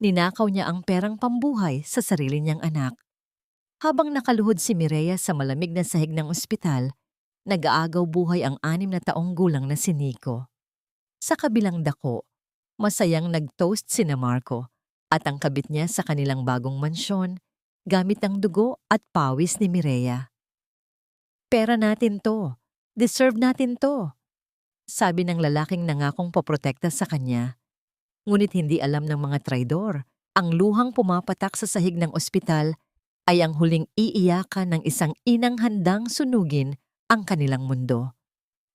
Ninakaw niya ang perang pambuhay sa sarili niyang anak. Habang nakaluhod si Mireya sa malamig na sahig ng ospital, nag-aagaw buhay ang 6 na taong gulang na si Nico. Sa kabilang dako, masayang nag-toast sina Marco at ang kabit niya sa kanilang bagong mansyon gamit ang dugo at pawis ni Mireya. Pera natin to. Deserve natin to. Sabi ng lalaking nangakong poprotekta sa kanya. Ngunit hindi alam ng mga traidor. Ang luhang pumapatak sa sahig ng ospital ay ang huling iiyakan ng isang inang handang sunugin ang kanilang mundo.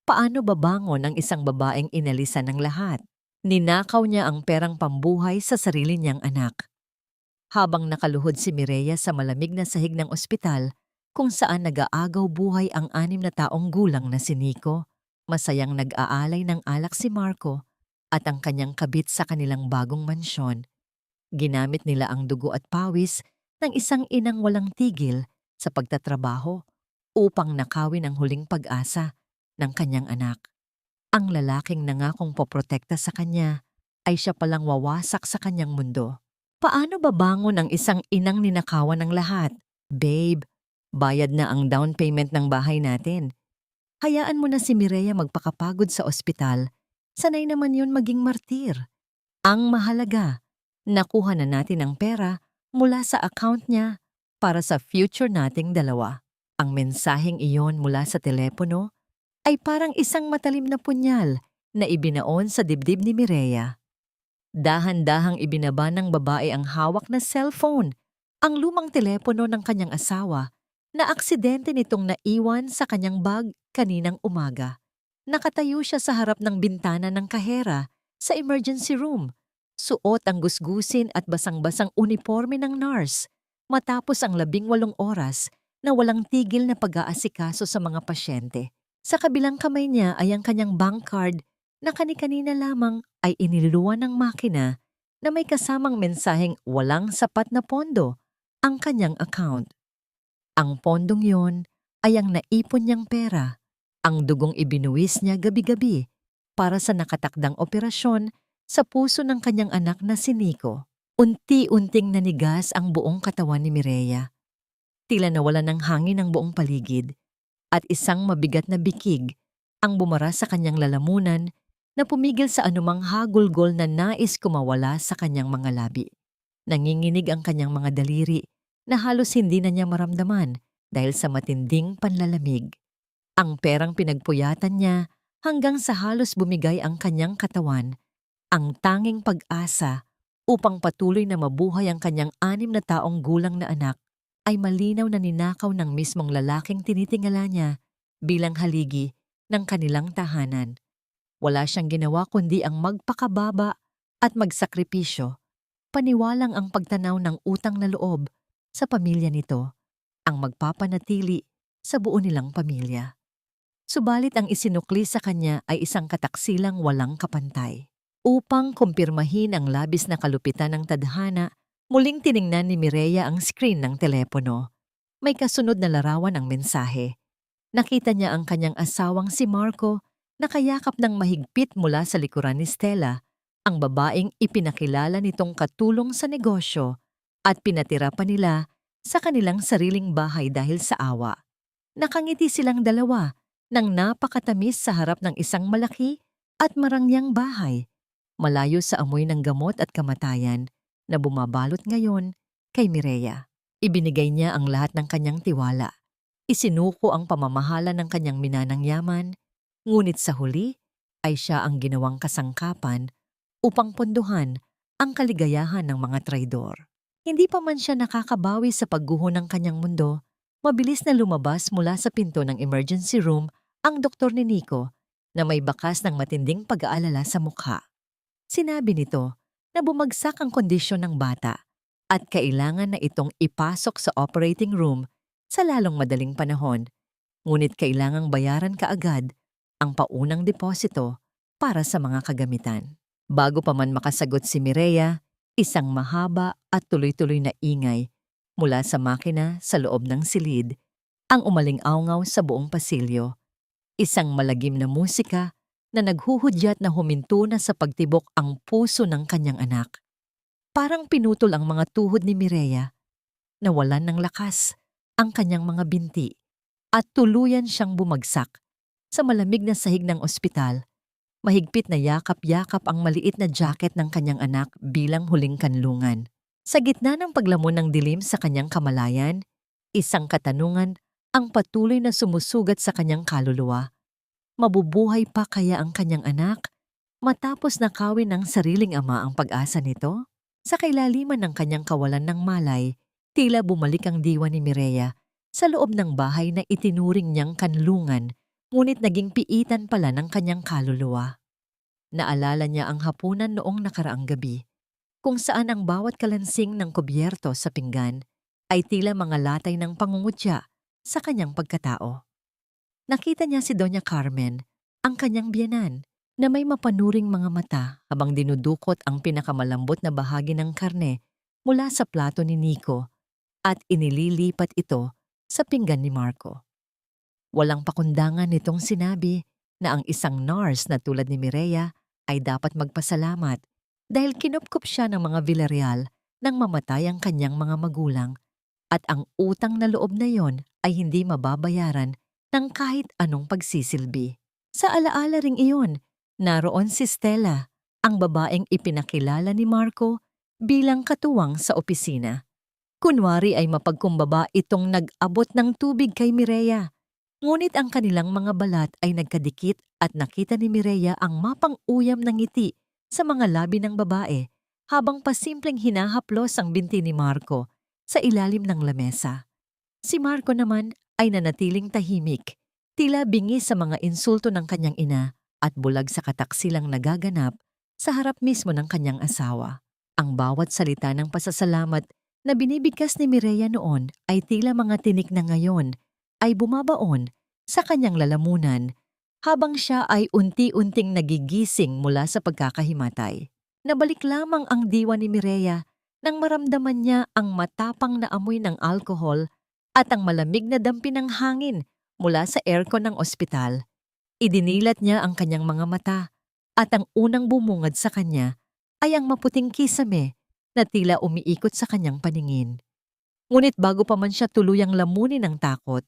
Paano babangon ang isang babaeng inalisan ng lahat? Ninakaw niya ang perang pambuhay sa sarili niyang anak. Habang nakaluhod si Mireya sa malamig na sahig ng ospital, kung saan nag-aagaw buhay ang 6 na taong gulang na si Nico, masayang nag-aalay ng alak si Marco at ang kanyang kabit sa kanilang bagong mansyon. Ginamit nila ang dugo at pawis ng isang inang walang tigil sa pagtatrabaho upang nakawin ang huling pag-asa ng kanyang anak. Ang lalaking nangakong poprotekta sa kanya ay siya palang wawasak sa kanyang mundo. Paano babangon ang isang inang ninakawan ng lahat? Babe, bayad na ang down payment ng bahay natin. Hayaan mo na si Mireya magpakapagod sa ospital. Sanay naman yun maging martir. Ang mahalaga, nakuha na natin ang pera mula sa account niya para sa future nating dalawa. Ang mensaheng iyon mula sa telepono ay parang isang matalim na punyal na ibinaon sa dibdib ni Mireya. Dahan-dahang ibinaba ng babae ang hawak na cellphone, ang lumang telepono ng kanyang asawa na aksidente nitong naiwan sa kanyang bag kaninang umaga. Nakatayo siya sa harap ng bintana ng kahera sa emergency room. Suot ang gusgusin at basang-basang uniforme ng nurse matapos ang 18 oras na walang tigil na pag-aasikaso sa mga pasyente. Sa kabilang kamay niya ay ang kanyang bank card na kani-kanina lamang ay iniluwan ng makina na may kasamang mensaheng walang sapat na pondo ang kanyang account. Ang pondong yon ay ang naipon niyang pera, ang dugong ibinuwis niya gabi-gabi para sa nakatakdang operasyon sa puso ng kanyang anak na si Nico. Unti-unting nanigas ang buong katawan ni Mireya. Tila nawalan ng hangin ang buong paligid at isang mabigat na bikig ang bumara sa kanyang lalamunan na pumigil sa anumang hagulgol na nais kumawala sa kanyang mga labi. Nanginginig ang kanyang mga daliri na halos hindi na niya maramdaman dahil sa matinding panlalamig. Ang perang pinagpuyatan niya hanggang sa halos bumigay ang kanyang katawan, ang tanging pag-asa upang patuloy na mabuhay ang kanyang 6 na taong gulang na anak ay malinaw na ninakaw ng mismong lalaking tinitingala niya bilang haligi ng kanilang tahanan. Wala siyang ginawa kundi ang magpakababa at magsakripisyo. Paniwalang ang pagtanaw ng utang na loob sa pamilya nito ang magpapanatili sa buo nilang pamilya. Subalit ang isinukli sa kanya ay isang kataksilang walang kapantay. Upang kumpirmahin ang labis na kalupitan ng tadhana, muling tiningnan ni Mireya ang screen ng telepono. May kasunod na larawan ang mensahe. Nakita niya ang kanyang asawang si Marco na kayakap ng mahigpit mula sa likuran ni Stella, ang babaeng ipinakilala nitong katulong sa negosyo at pinatira pa nila sa kanilang sariling bahay dahil sa awa. Nakangiti silang dalawa nang napakatamis sa harap ng isang malaki at marangyang bahay, malayo sa amoy ng gamot at kamatayan na bumabalot ngayon kay Mireya. Ibinigay niya ang lahat ng kanyang tiwala. Isinuko ang pamamahala ng kanyang minanang yaman, ngunit sa huli ay siya ang ginawang kasangkapan upang pondohan ang kaligayahan ng mga traidor. Hindi pa man siya nakakabawi sa pagguho ng kanyang mundo, mabilis na lumabas mula sa pinto ng emergency room ang doktor ni Nico na may bakas ng matinding pag-aalala sa mukha. Sinabi nito na bumagsak ang kondisyon ng bata at kailangan na itong ipasok sa operating room sa lalong madaling panahon, ngunit kailangang bayaran kaagad ang paunang deposito para sa mga kagamitan. Bago pa man makasagot si Mireya, isang mahaba at tuloy-tuloy na ingay mula sa makina sa loob ng silid ang umaling-awngaw sa buong pasilyo. Isang malagim na musika na naghuhudyat na huminto na sa pagtibok ang puso ng kanyang anak. Parang pinutol ang mga tuhod ni Mireya, nawalan ng lakas ang kanyang mga binti at tuluyan siyang bumagsak sa malamig na sahig ng ospital. Mahigpit na yakap-yakap ang maliit na jacket ng kanyang anak bilang huling kanlungan. Sa gitna ng paglamon ng dilim sa kanyang kamalayan, isang katanungan ang patuloy na sumusugat sa kanyang kaluluwa. Mabubuhay pa kaya ang kanyang anak matapos nakawin ng sariling ama ang pag-asa nito? Sa kailaliman ng kanyang kawalan ng malay, tila bumalik ang diwa ni Mireya sa loob ng bahay na itinuring niyang kanlungan, ngunit naging piitan pala ng kanyang kaluluwa. Naalala niya ang hapunan noong nakaraang gabi, kung saan ang bawat kalansing ng kubyerto sa pinggan ay tila mga latay ng pangungutya sa kanyang pagkatao. Nakita niya si Doña Carmen, ang kanyang biyenan, na may mapanuring mga mata habang dinudukot ang pinakamalambot na bahagi ng karne mula sa plato ni Nico at inililipat ito sa pinggan ni Marco. Walang pakundangan nitong sinabi na ang isang nurse na tulad ni Mireya ay dapat magpasalamat dahil kinupkup siya ng mga Villarreal nang mamatay ang kanyang mga magulang at ang utang na loob na yon ay hindi mababayaran ng kahit anong pagsisilbi. Sa alaala ring iyon, naroon si Stella, ang babaeng ipinakilala ni Marco bilang katuwang sa opisina. Kunwari ay mapagkumbaba itong nag-abot ng tubig kay Mireya. Ngunit ang kanilang mga balat ay nagkadikit at nakita ni Mireya ang mapang-uyam ng ngiti sa mga labi ng babae habang pasimpleng hinahaplos ang binti ni Marco sa ilalim ng lamesa. Si Marco naman ay nanatiling tahimik, tila bingi sa mga insulto ng kanyang ina at bulag sa kataksilang nagaganap sa harap mismo ng kanyang asawa. Ang bawat salita ng pasasalamat na binibigkas ni Mireya noon ay tila mga tinik na ngayon ay bumabaon sa kanyang lalamunan habang siya ay unti-unting nagigising mula sa pagkakahimatay. Nabalik lamang ang diwa ni Mireya nang maramdaman niya ang matapang na amoy ng alkohol at ang malamig na dampi ng hangin mula sa aircon ng ospital. Idinilat niya ang kanyang mga mata at ang unang bumungad sa kanya ay ang maputing kisame na tila umiikot sa kanyang paningin. Ngunit bago pa man siya tuluyang lamunin ng takot,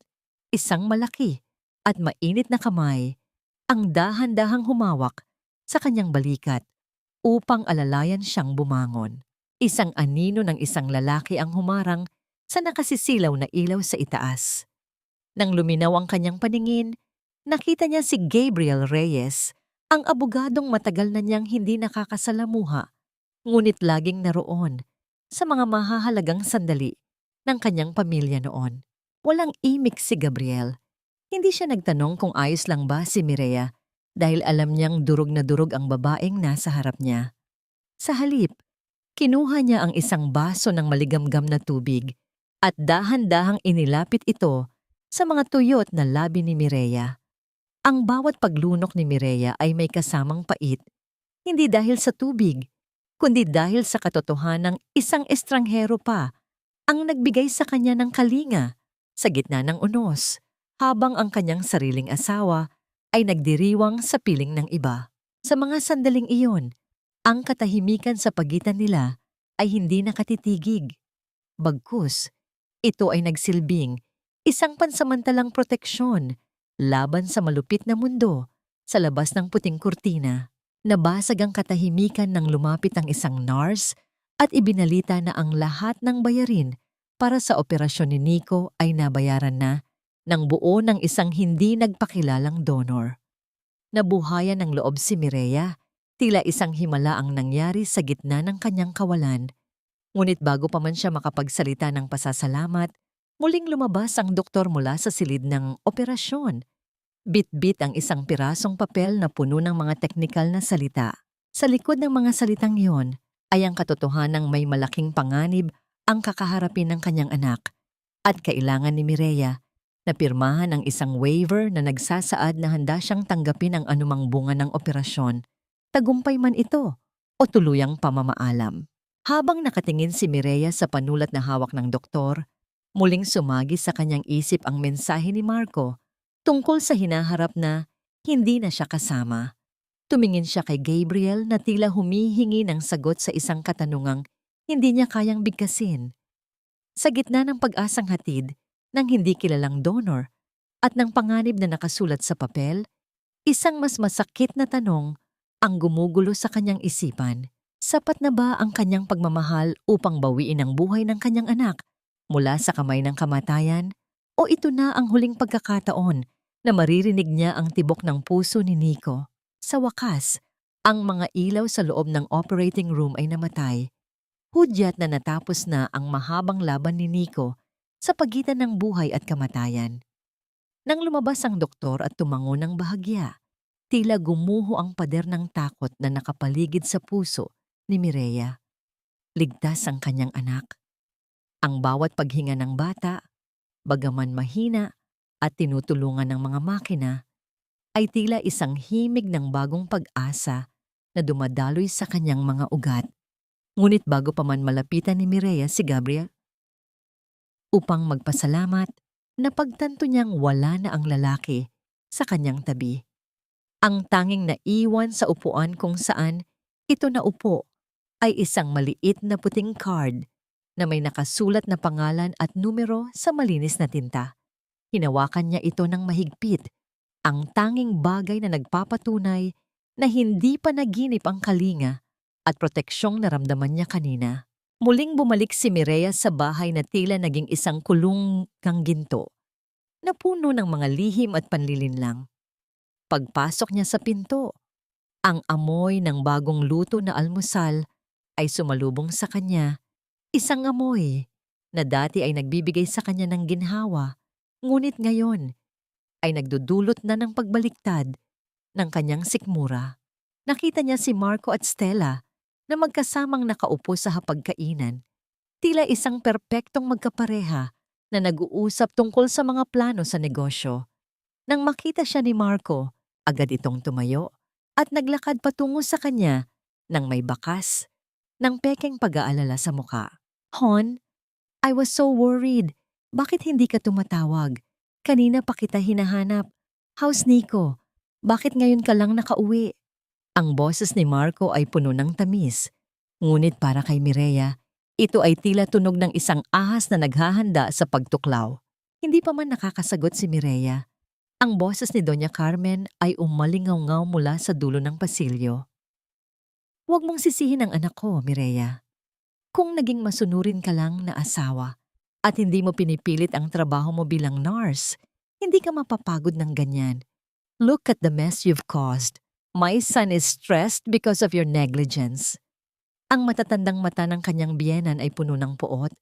isang malaki at mainit na kamay ang dahan-dahang humawak sa kanyang balikat upang alalayan siyang bumangon. Isang anino ng isang lalaki ang humarang sa nakasisilaw na ilaw sa itaas. Nang luminaw ang kanyang paningin, nakita niya si Gabriel Reyes, ang abogadong matagal na niyang hindi nakakasalamuha, ngunit laging naroon sa mga mahahalagang sandali ng kanyang pamilya noon. Walang imik si Gabriel. Hindi siya nagtanong kung ayos lang ba si Mireya dahil alam niyang durog na durog ang babaeng nasa harap niya. Sa halip, kinuha niya ang isang baso ng maligamgam na tubig at dahan-dahang inilapit ito sa mga tuyot na labi ni Mireya. Ang bawat paglunok ni Mireya ay may kasamang pait, hindi dahil sa tubig, kundi dahil sa katotohanang isang estranghero pa ang nagbigay sa kanya ng kalinga sa gitna ng unos, habang ang kanyang sariling asawa ay nagdiriwang sa piling ng iba. Sa mga sandaling iyon, ang katahimikan sa pagitan nila ay hindi nakatitigig. Bagkus, ito ay nagsilbing isang pansamantalang proteksyon laban sa malupit na mundo sa labas ng puting kurtina. Nabasag ang katahimikan nang lumapit ang isang nurse at ibinalita na ang lahat ng bayarin para sa operasyon ni Nico ay nabayaran na ng buo ng isang hindi nagpakilalang donor. Nabuhayan ng loob si Mireya, tila isang himala ang nangyari sa gitna ng kanyang kawalan. Ngunit bago pa man siya makapagsalita ng pasasalamat, muling lumabas ang doktor mula sa silid ng operasyon. Bit-bit ang isang pirasong papel na puno ng mga teknikal na salita. Sa likod ng mga salitang iyon ay ang katotohanang may malaking panganib ang kakaharapin ng kanyang anak at kailangan ni Mireya na pirmahan ang isang waiver na nagsasaad na handa siyang tanggapin ang anumang bunga ng operasyon, tagumpay man ito o tuluyang pamamaalam. Habang nakatingin si Mireya sa panulat na hawak ng doktor, muling sumagi sa kanyang isip ang mensahe ni Marco tungkol sa hinaharap na hindi na siya kasama. Tumingin siya kay Gabriel na tila humihingi ng sagot sa isang katanungang hindi niya kayang bigkasin. Sa gitna ng pag-asang hatid ng hindi kilalang donor at ng panganib na nakasulat sa papel, isang mas masakit na tanong ang gumugulo sa kanyang isipan. Sapat na ba ang kanyang pagmamahal upang bawiin ang buhay ng kanyang anak mula sa kamay ng kamatayan? O ito na ang huling pagkakataon na maririnig niya ang tibok ng puso ni Nico? Sa wakas, ang mga ilaw sa loob ng operating room ay namatay. Hudyat na natapos na ang mahabang laban ni Nico sa pagitan ng buhay at kamatayan. Nang lumabas ang doktor at tumango ng bahagya, tila gumuho ang pader ng takot na nakapaligid sa puso ni Mireya. Ligtas ang kanyang anak. Ang bawat paghinga ng bata, bagaman mahina at tinutulungan ng mga makina, ay tila isang himig ng bagong pag-asa na dumadaloy sa kanyang mga ugat. Ngunit bago pa man malapitan ni Mireya si Gabriel upang magpasalamat, napagtanto niyang wala na ang lalaki sa kanyang tabi. Ang tanging naiwan sa upuan kung saan ito naupo ay isang maliit na puting card na may nakasulat na pangalan at numero sa malinis na tinta. Hinawakan niya ito ng mahigpit, ang tanging bagay na nagpapatunay na hindi pa naginip ang kalinga at proteksyong naramdaman niya kanina. Muling bumalik si Mireya sa bahay na tila naging isang kulung kang ginto, na puno ng mga lihim at panlilinlang. Pagpasok niya sa pinto, ang amoy ng bagong luto na almusal ay sumalubong sa kanya, isang amoy na dati ay nagbibigay sa kanya ng ginhawa, ngunit ngayon ay nagdudulot na ng pagbaliktad ng kanyang sikmura. Nakita niya si Marco at Stella na magkasamang nakaupo sa hapagkainan, tila isang perpektong magkapareha na nag-uusap tungkol sa mga plano sa negosyo. Nang makita siya ni Marco, agad itong tumayo at naglakad patungo sa kanya nang may bakas ng pekeng pag-aalala sa muka. "Hon, I was so worried. Bakit hindi ka tumatawag? Kanina pa kita hinahanap. How's Nico? Bakit ngayon ka lang nakauwi?" Ang boses ni Marco ay puno ng tamis. Ngunit para kay Mireya, ito ay tila tunog ng isang ahas na naghahanda sa pagtuklaw. Hindi pa man nakakasagot si Mireya. Ang boses ni Doña Carmen ay umalingaw-ngaw mula sa dulo ng pasilyo. "Huwag mong sisihin ang anak ko, Mireya. Kung naging masunurin ka lang na asawa at hindi mo pinipilit ang trabaho mo bilang nurse, hindi ka mapapagod ng ganyan. Look at the mess you've caused. My son is stressed because of your negligence." Ang matatandang mata ng kanyang biyenan ay puno ng poot.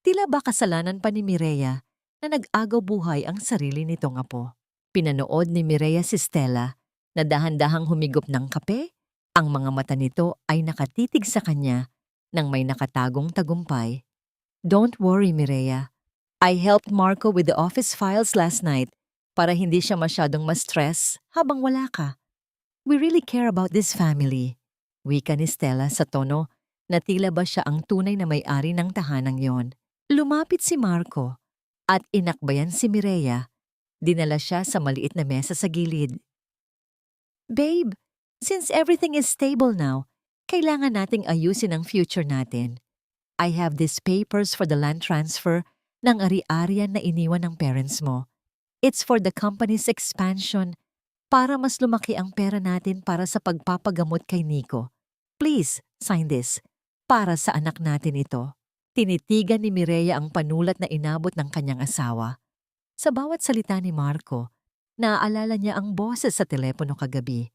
Tila ba kasalanan pa ni Mireya na nag-agaw buhay ang sarili nitong apo. Pinanood ni Mireya si Stella na dahan-dahang humigop ng kape. Ang mga mata nito ay nakatitig sa kanya nang may nakatagong tagumpay. "Don't worry, Mireya. I helped Marco with the office files last night para hindi siya masyadong ma-stress habang wala ka. We really care about this family." Wika ni Stella sa tono na tila ba siya ang tunay na may-ari ng tahanang yon. Lumapit si Marco at inakbayan si Mireya. Dinala siya sa maliit na mesa sa gilid. "Babe, since everything is stable now, kailangan nating ayusin ang future natin. I have these papers for the land transfer ng ari-arian na iniwan ng parents mo. It's for the company's expansion para mas lumaki ang pera natin para sa pagpapagamot kay Nico. Please, sign this. Para sa anak natin ito." Tinitigan ni Mireya ang panulat na inabot ng kanyang asawa. Sa bawat salita ni Marco, naaalala niya ang boses sa telepono kagabi.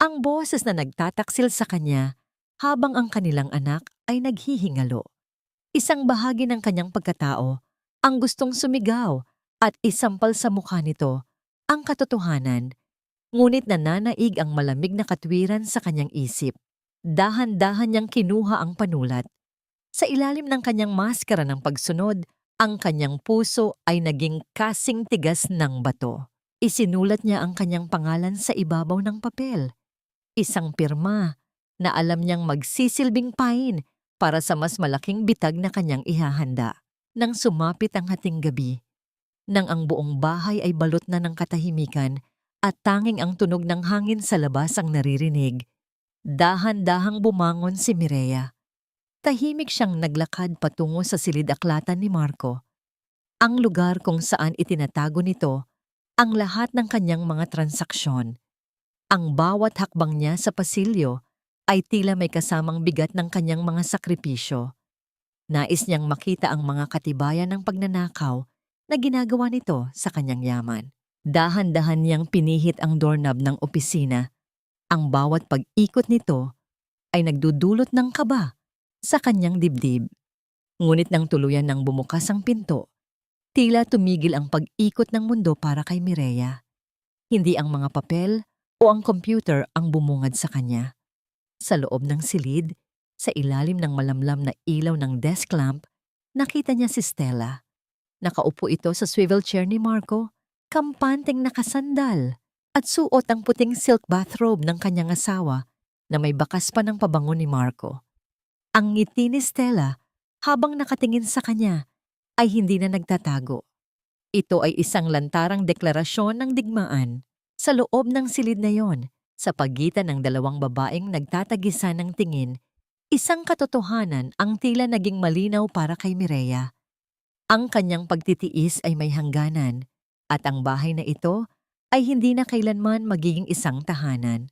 Ang boses na nagtataksil sa kanya habang ang kanilang anak ay naghihingalo. Isang bahagi ng kanyang pagkatao ang gustong sumigaw at isampal sa mukha nito ang katotohanan. Ngunit nananaig ang malamig na katwiran sa kanyang isip. Dahan-dahan niyang kinuha ang panulat. Sa ilalim ng kanyang maskara ng pagsunod, ang kanyang puso ay naging kasing tigas ng bato. Isinulat niya ang kanyang pangalan sa ibabaw ng papel. Isang pirma na alam niyang magsisilbing pain para sa mas malaking bitag na kanyang ihahanda. Nang sumapit ang hating gabi, nang ang buong bahay ay balot na ng katahimikan at tanging ang tunog ng hangin sa labas ang naririnig, dahan-dahang bumangon si Mireya. Tahimik siyang naglakad patungo sa silid-aklatan ni Marco, ang lugar kung saan itinatago nito ang lahat ng kanyang mga transaksyon. Ang bawat hakbang niya sa pasilyo ay tila may kasamang bigat ng kanyang mga sakripisyo. Nais niyang makita ang mga katibayan ng pagnanakaw na ginagawa nito sa kanyang yaman. Dahan-dahan niyang pinihit ang doorknob ng opisina. Ang bawat pag-ikot nito ay nagdudulot ng kaba sa kanyang dibdib. Ngunit nang tuluyan ng bumukas ang pinto, tila tumigil ang pag-ikot ng mundo para kay Mireya. Hindi ang mga papel o ang computer ang bumungad sa kanya. Sa loob ng silid, sa ilalim ng malamlam na ilaw ng desk lamp, nakita niya si Stella. Nakaupo ito sa swivel chair ni Marco, kampanteng nakasandal at suot ang puting silk bathrobe ng kanyang asawa na may bakas pa ng pabango ni Marco. Ang ngiti ni Stella habang nakatingin sa kanya ay hindi na nagtatago. Ito ay isang lantarang deklarasyon ng digmaan sa loob ng silid na yon, sa pagitan ng dalawang babaeng nagtatagisan ng tingin. Isang katotohanan ang tila naging malinaw para kay Mireya. Ang kanyang pagtitiis ay may hangganan at ang bahay na ito ay hindi na kailanman magiging isang tahanan.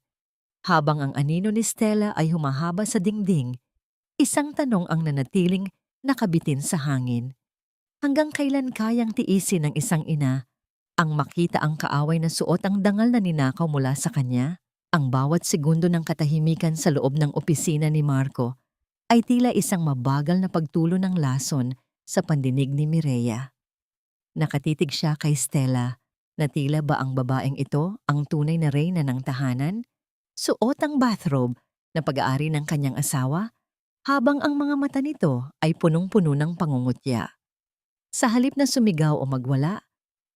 Habang ang anino ni Stella ay humahaba sa dingding, isang tanong ang nanatiling nakabitin sa hangin. Hanggang kailan kayang tiisin ng isang ina ang makita ang kaaway na suot ang dangal na ninakaw mula sa kanya? Ang bawat segundo ng katahimikan sa loob ng opisina ni Marco ay tila isang mabagal na pagtulo ng lason sa pandinig ni Mireya. Nakatitig siya kay Stella na tila ba ang babaeng ito ang tunay na reyna ng tahanan? Suot ang bathrobe na pag-aari ng kanyang asawa habang ang mga mata nito ay punong-puno ng pangungutya. Sa halip na sumigaw o magwala,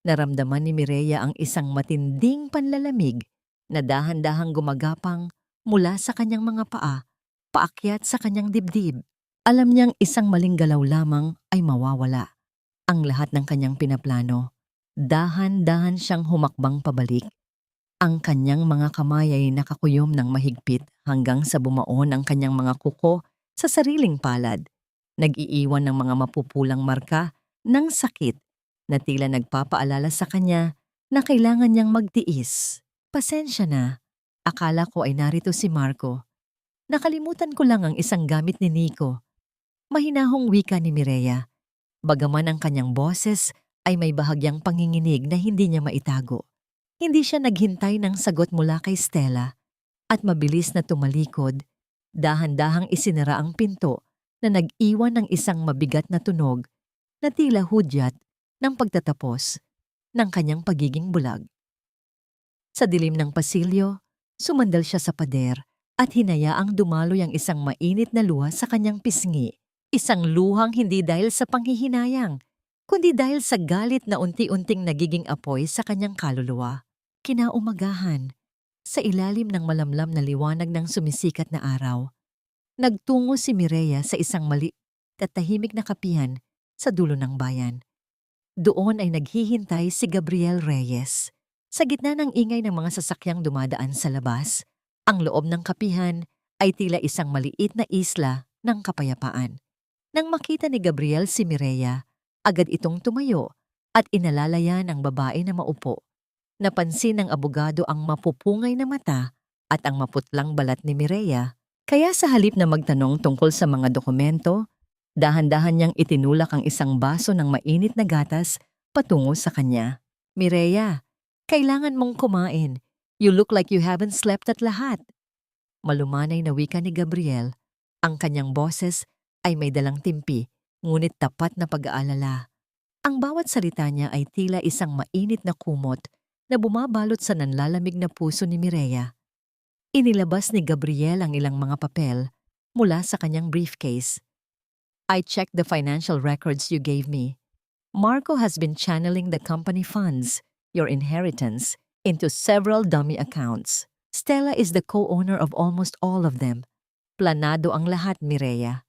naramdaman ni Mireya ang isang matinding panlalamig na dahan-dahang gumagapang mula sa kanyang mga paa, paakyat sa kanyang dibdib. Alam niyang isang maling galaw lamang ay mawawala ang lahat ng kanyang pinaplano. Dahan-dahan siyang humakbang pabalik. Ang kanyang mga kamay ay nakakuyom ng mahigpit hanggang sa bumaon ang kanyang mga kuko sa sariling palad. Nag-iiwan ng mga mapupulang marka ng sakit na tila nagpapaalala sa kanya na kailangan niyang magtiis. Pasensya na, akala ko ay narito si Marco. Nakalimutan ko lang ang isang gamit ni Nico. Mahinahong wika ni Mireya, bagaman ang kanyang boses ay may bahagyang panginginig na hindi niya maitago. Hindi siya naghintay ng sagot mula kay Stella at mabilis na tumalikod, dahan-dahang isinara ang pinto na nag-iwan ng isang mabigat na tunog na tila hudyat ng pagtatapos ng kanyang pagiging bulag. Sa dilim ng pasilyo, sumandal siya sa pader at hinayaang dumaloy ang isang mainit na luha sa kanyang pisngi. Isang luhang hindi dahil sa panghihinayang, kundi dahil sa galit na unti-unting nagiging apoy sa kanyang kaluluwa. Kinaumagahan, sa ilalim ng malamlam na liwanag ng sumisikat na araw, nagtungo si Mireya sa isang maliit at tahimik na kapihan sa dulo ng bayan. Doon ay naghihintay si Gabriel Reyes. Sa gitna ng ingay ng mga sasakyang dumadaan sa labas, ang loob ng kapihan ay tila isang maliit na isla ng kapayapaan. Nang makita ni Gabriel si Mireya, agad itong tumayo at inalalayan ang babae na maupo. Napansin ng abogado ang mapupungay na mata at ang maputlang balat ni Mireya, kaya sa halip na magtanong tungkol sa mga dokumento, dahan-dahan niyang itinulak ang isang baso ng mainit na gatas patungo sa kanya. Mireya, kailangan mong kumain. You look like you haven't slept at lahat. Malumanay na wika ni Gabriel. Ang kanyang boses ay may dalang timpi, ngunit tapat na pag-aalala. Ang bawat salita niya ay tila isang mainit na kumot na bumabalot sa nanlalamig na puso ni Mireya. Inilabas ni Gabriel ang ilang mga papel mula sa kanyang briefcase. I checked the financial records you gave me. Marco has been channeling the company funds, your inheritance, into several dummy accounts. Stella is the co-owner of almost all of them. Planado ang lahat, Mireya.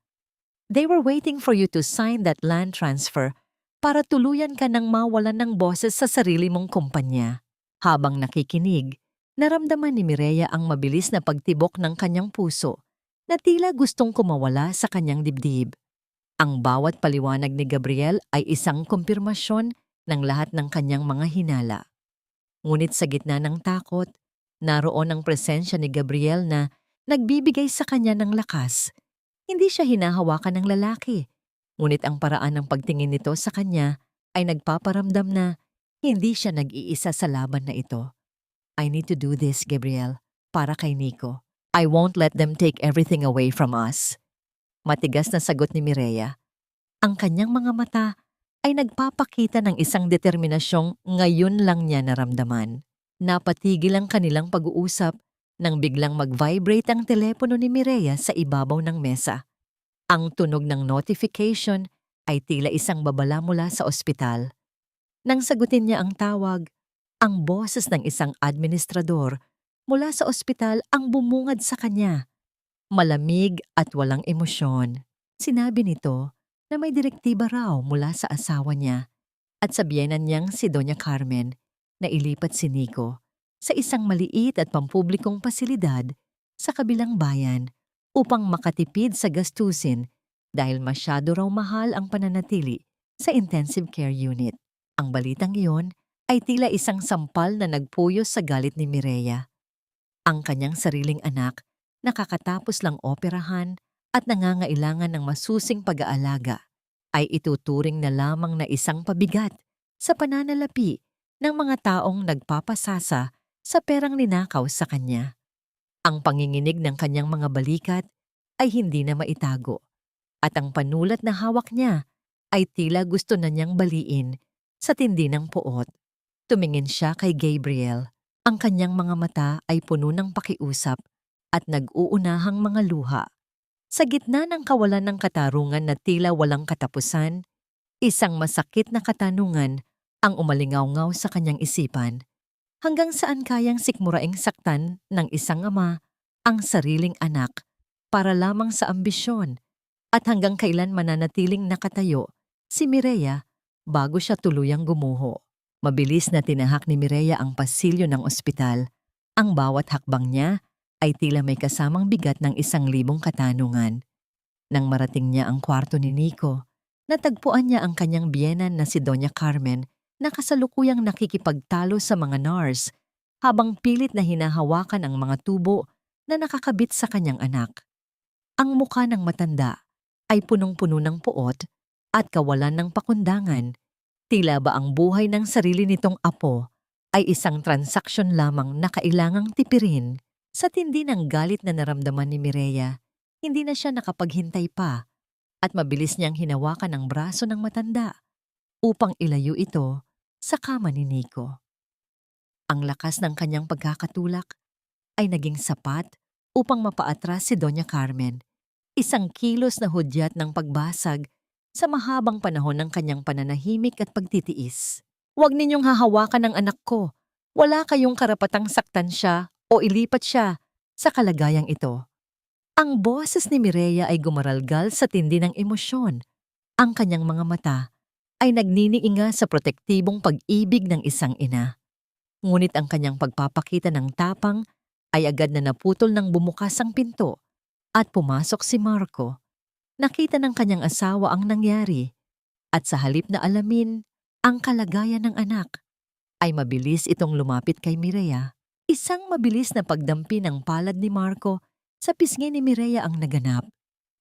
They were waiting for you to sign that land transfer para tuluyan ka ng mawalan ng boses sa sarili mong kumpanya. Habang nakikinig, naramdaman ni Mireya ang mabilis na pagtibok ng kanyang puso na tila gustong kumawala sa kanyang dibdib. Ang bawat paliwanag ni Gabriel ay isang kumpirmasyon ng lahat ng kanyang mga hinala. Ngunit sa gitna ng takot, naroon ang presensya ni Gabriel na nagbibigay sa kanya ng lakas. Hindi siya hinahawakan ng lalaki, ngunit ang paraan ng pagtingin nito sa kanya ay nagpaparamdam na hindi siya nag-iisa sa laban na ito. I need to do this, Gabriel, para kay Nico. I won't let them take everything away from us. Matigas na sagot ni Mireya. Ang kanyang mga mata ay nagpapakita ng isang determinasyong ngayon lang niya naramdaman. Napatigil ang kanilang pag-uusap nang biglang mag-vibrate ang telepono ni Mireya sa ibabaw ng mesa. Ang tunog ng notification ay tila isang babala mula sa ospital. Nang sagutin niya ang tawag, ang boses ng isang administrador mula sa ospital ang bumungad sa kanya. Malamig at walang emosyon. Sinabi nito na may direktiba raw mula sa asawa niya at sa biyenan niyang si Doña Carmen na ilipat si Nico sa isang maliit at pampublikong pasilidad sa kabilang bayan upang makatipid sa gastusin dahil masyado raw mahal ang pananatili sa intensive care unit. Ang balitang iyon ay tila isang sampal na nagpuyos sa galit ni Mireya. Ang kanyang sariling anak nakakatapos lang operahan at nangangailangan ng masusing pag-aalaga ay ituturing na lamang na isang pabigat sa pananalapi ng mga taong nagpapasasa sa perang ninakaw sa kanya. Ang panginginig ng kanyang mga balikat ay hindi na maitago at ang panulat na hawak niya ay tila gusto na niyang baliin sa tindi ng puot. Tumingin siya kay Gabriel. Ang kanyang mga mata ay puno ng pakiusap at nag-uunahang mga luha. Sa gitna ng kawalan ng katarungan na tila walang katapusan, isang masakit na katanungan ang umalingaw-ngaw sa kanyang isipan. Hanggang saan kayang sikmuraing saktan ng isang ama ang sariling anak para lamang sa ambisyon at hanggang kailan mananatiling nakatayo si Mireya bago siya tuluyang gumuho. Mabilis na tinahak ni Mireya ang pasilyo ng ospital. Ang bawat hakbang niya ay tila may kasamang bigat ng 1,000 katanungan. Nang marating niya ang kwarto ni Nico, natagpuan niya ang kanyang biyenan na si Doña Carmen na kasalukuyang nakikipagtalo sa mga nurse habang pilit na hinahawakan ang mga tubo na nakakabit sa kanyang anak. Ang mukha ng matanda ay punong-puno ng puot at kawalan ng pakundangan. Tila ba ang buhay ng sarili nitong apo ay isang transaksyon lamang na kailangang tipirin. Sa tindi ng galit na naramdaman ni Mireya, hindi na siya nakapaghintay pa at mabilis niyang hinawakan ang braso ng matanda upang ilayo ito sa kama ni Nico. Ang lakas ng kanyang pagkakatulak ay naging sapat upang mapaatras si Doña Carmen, isang kilos na hudyat ng pagbasag sa mahabang panahon ng kanyang pananahimik at pagtitiis. Huwag ninyong hahawakan ang anak ko. Wala kayong karapatang saktan siya o ilipat siya sa kalagayang ito. Ang boses ni Mireya ay gumaralgal sa tindi ng emosyon. Ang kanyang mga mata ay nagniniinga sa protektibong pag-ibig ng isang ina. Ngunit ang kanyang pagpapakita ng tapang ay agad na naputol nang bumukas ang pinto at pumasok si Marco. Nakita ng kanyang asawa ang nangyari at sa halip na alamin ang kalagayan ng anak, ay mabilis itong lumapit kay Mireya. Isang mabilis na pagdampi ng palad ni Marco sa pisngi ni Mireya ang naganap.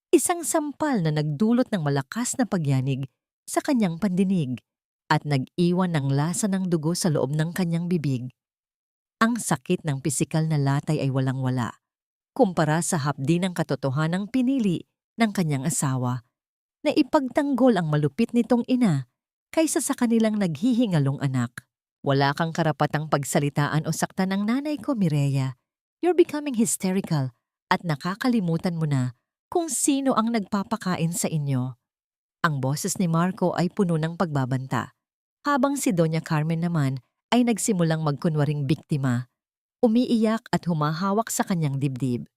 Isang sampal na nagdulot ng malakas na pagyanig sa kanyang pandinig at nag-iwan ng lasa ng dugo sa loob ng kanyang bibig. Ang sakit ng pisikal na latay ay walang-wala kumpara sa hapdi ng katotohanang pinili ng kanyang asawa na ipagtanggol ang malupit nitong ina kaysa sa kanilang naghihingalong anak. Wala kang karapatang pagsalitaan o saktan ng nanay ko, Mireya. You're becoming hysterical at nakakalimutan mo na kung sino ang nagpapakain sa inyo. Ang boses ni Marco ay puno ng pagbabanta, habang si Doña Carmen naman ay nagsimulang magkunwaring biktima, umiiyak at humahawak sa kanyang dibdib.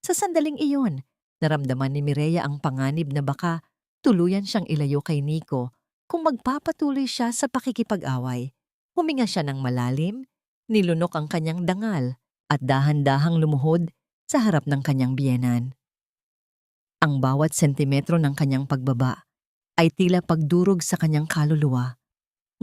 Sa sandaling iyon, naramdaman ni Mireya ang panganib na baka tuluyan siyang ilayo kay Nico kung magpapatuloy siya sa pakikipag-away. Huminga siya ng malalim, nilunok ang kanyang dangal at dahan-dahang lumuhod sa harap ng kanyang biyenan. Ang bawat sentimetro ng kanyang pagbaba ay tila pagdurog sa kanyang kaluluwa,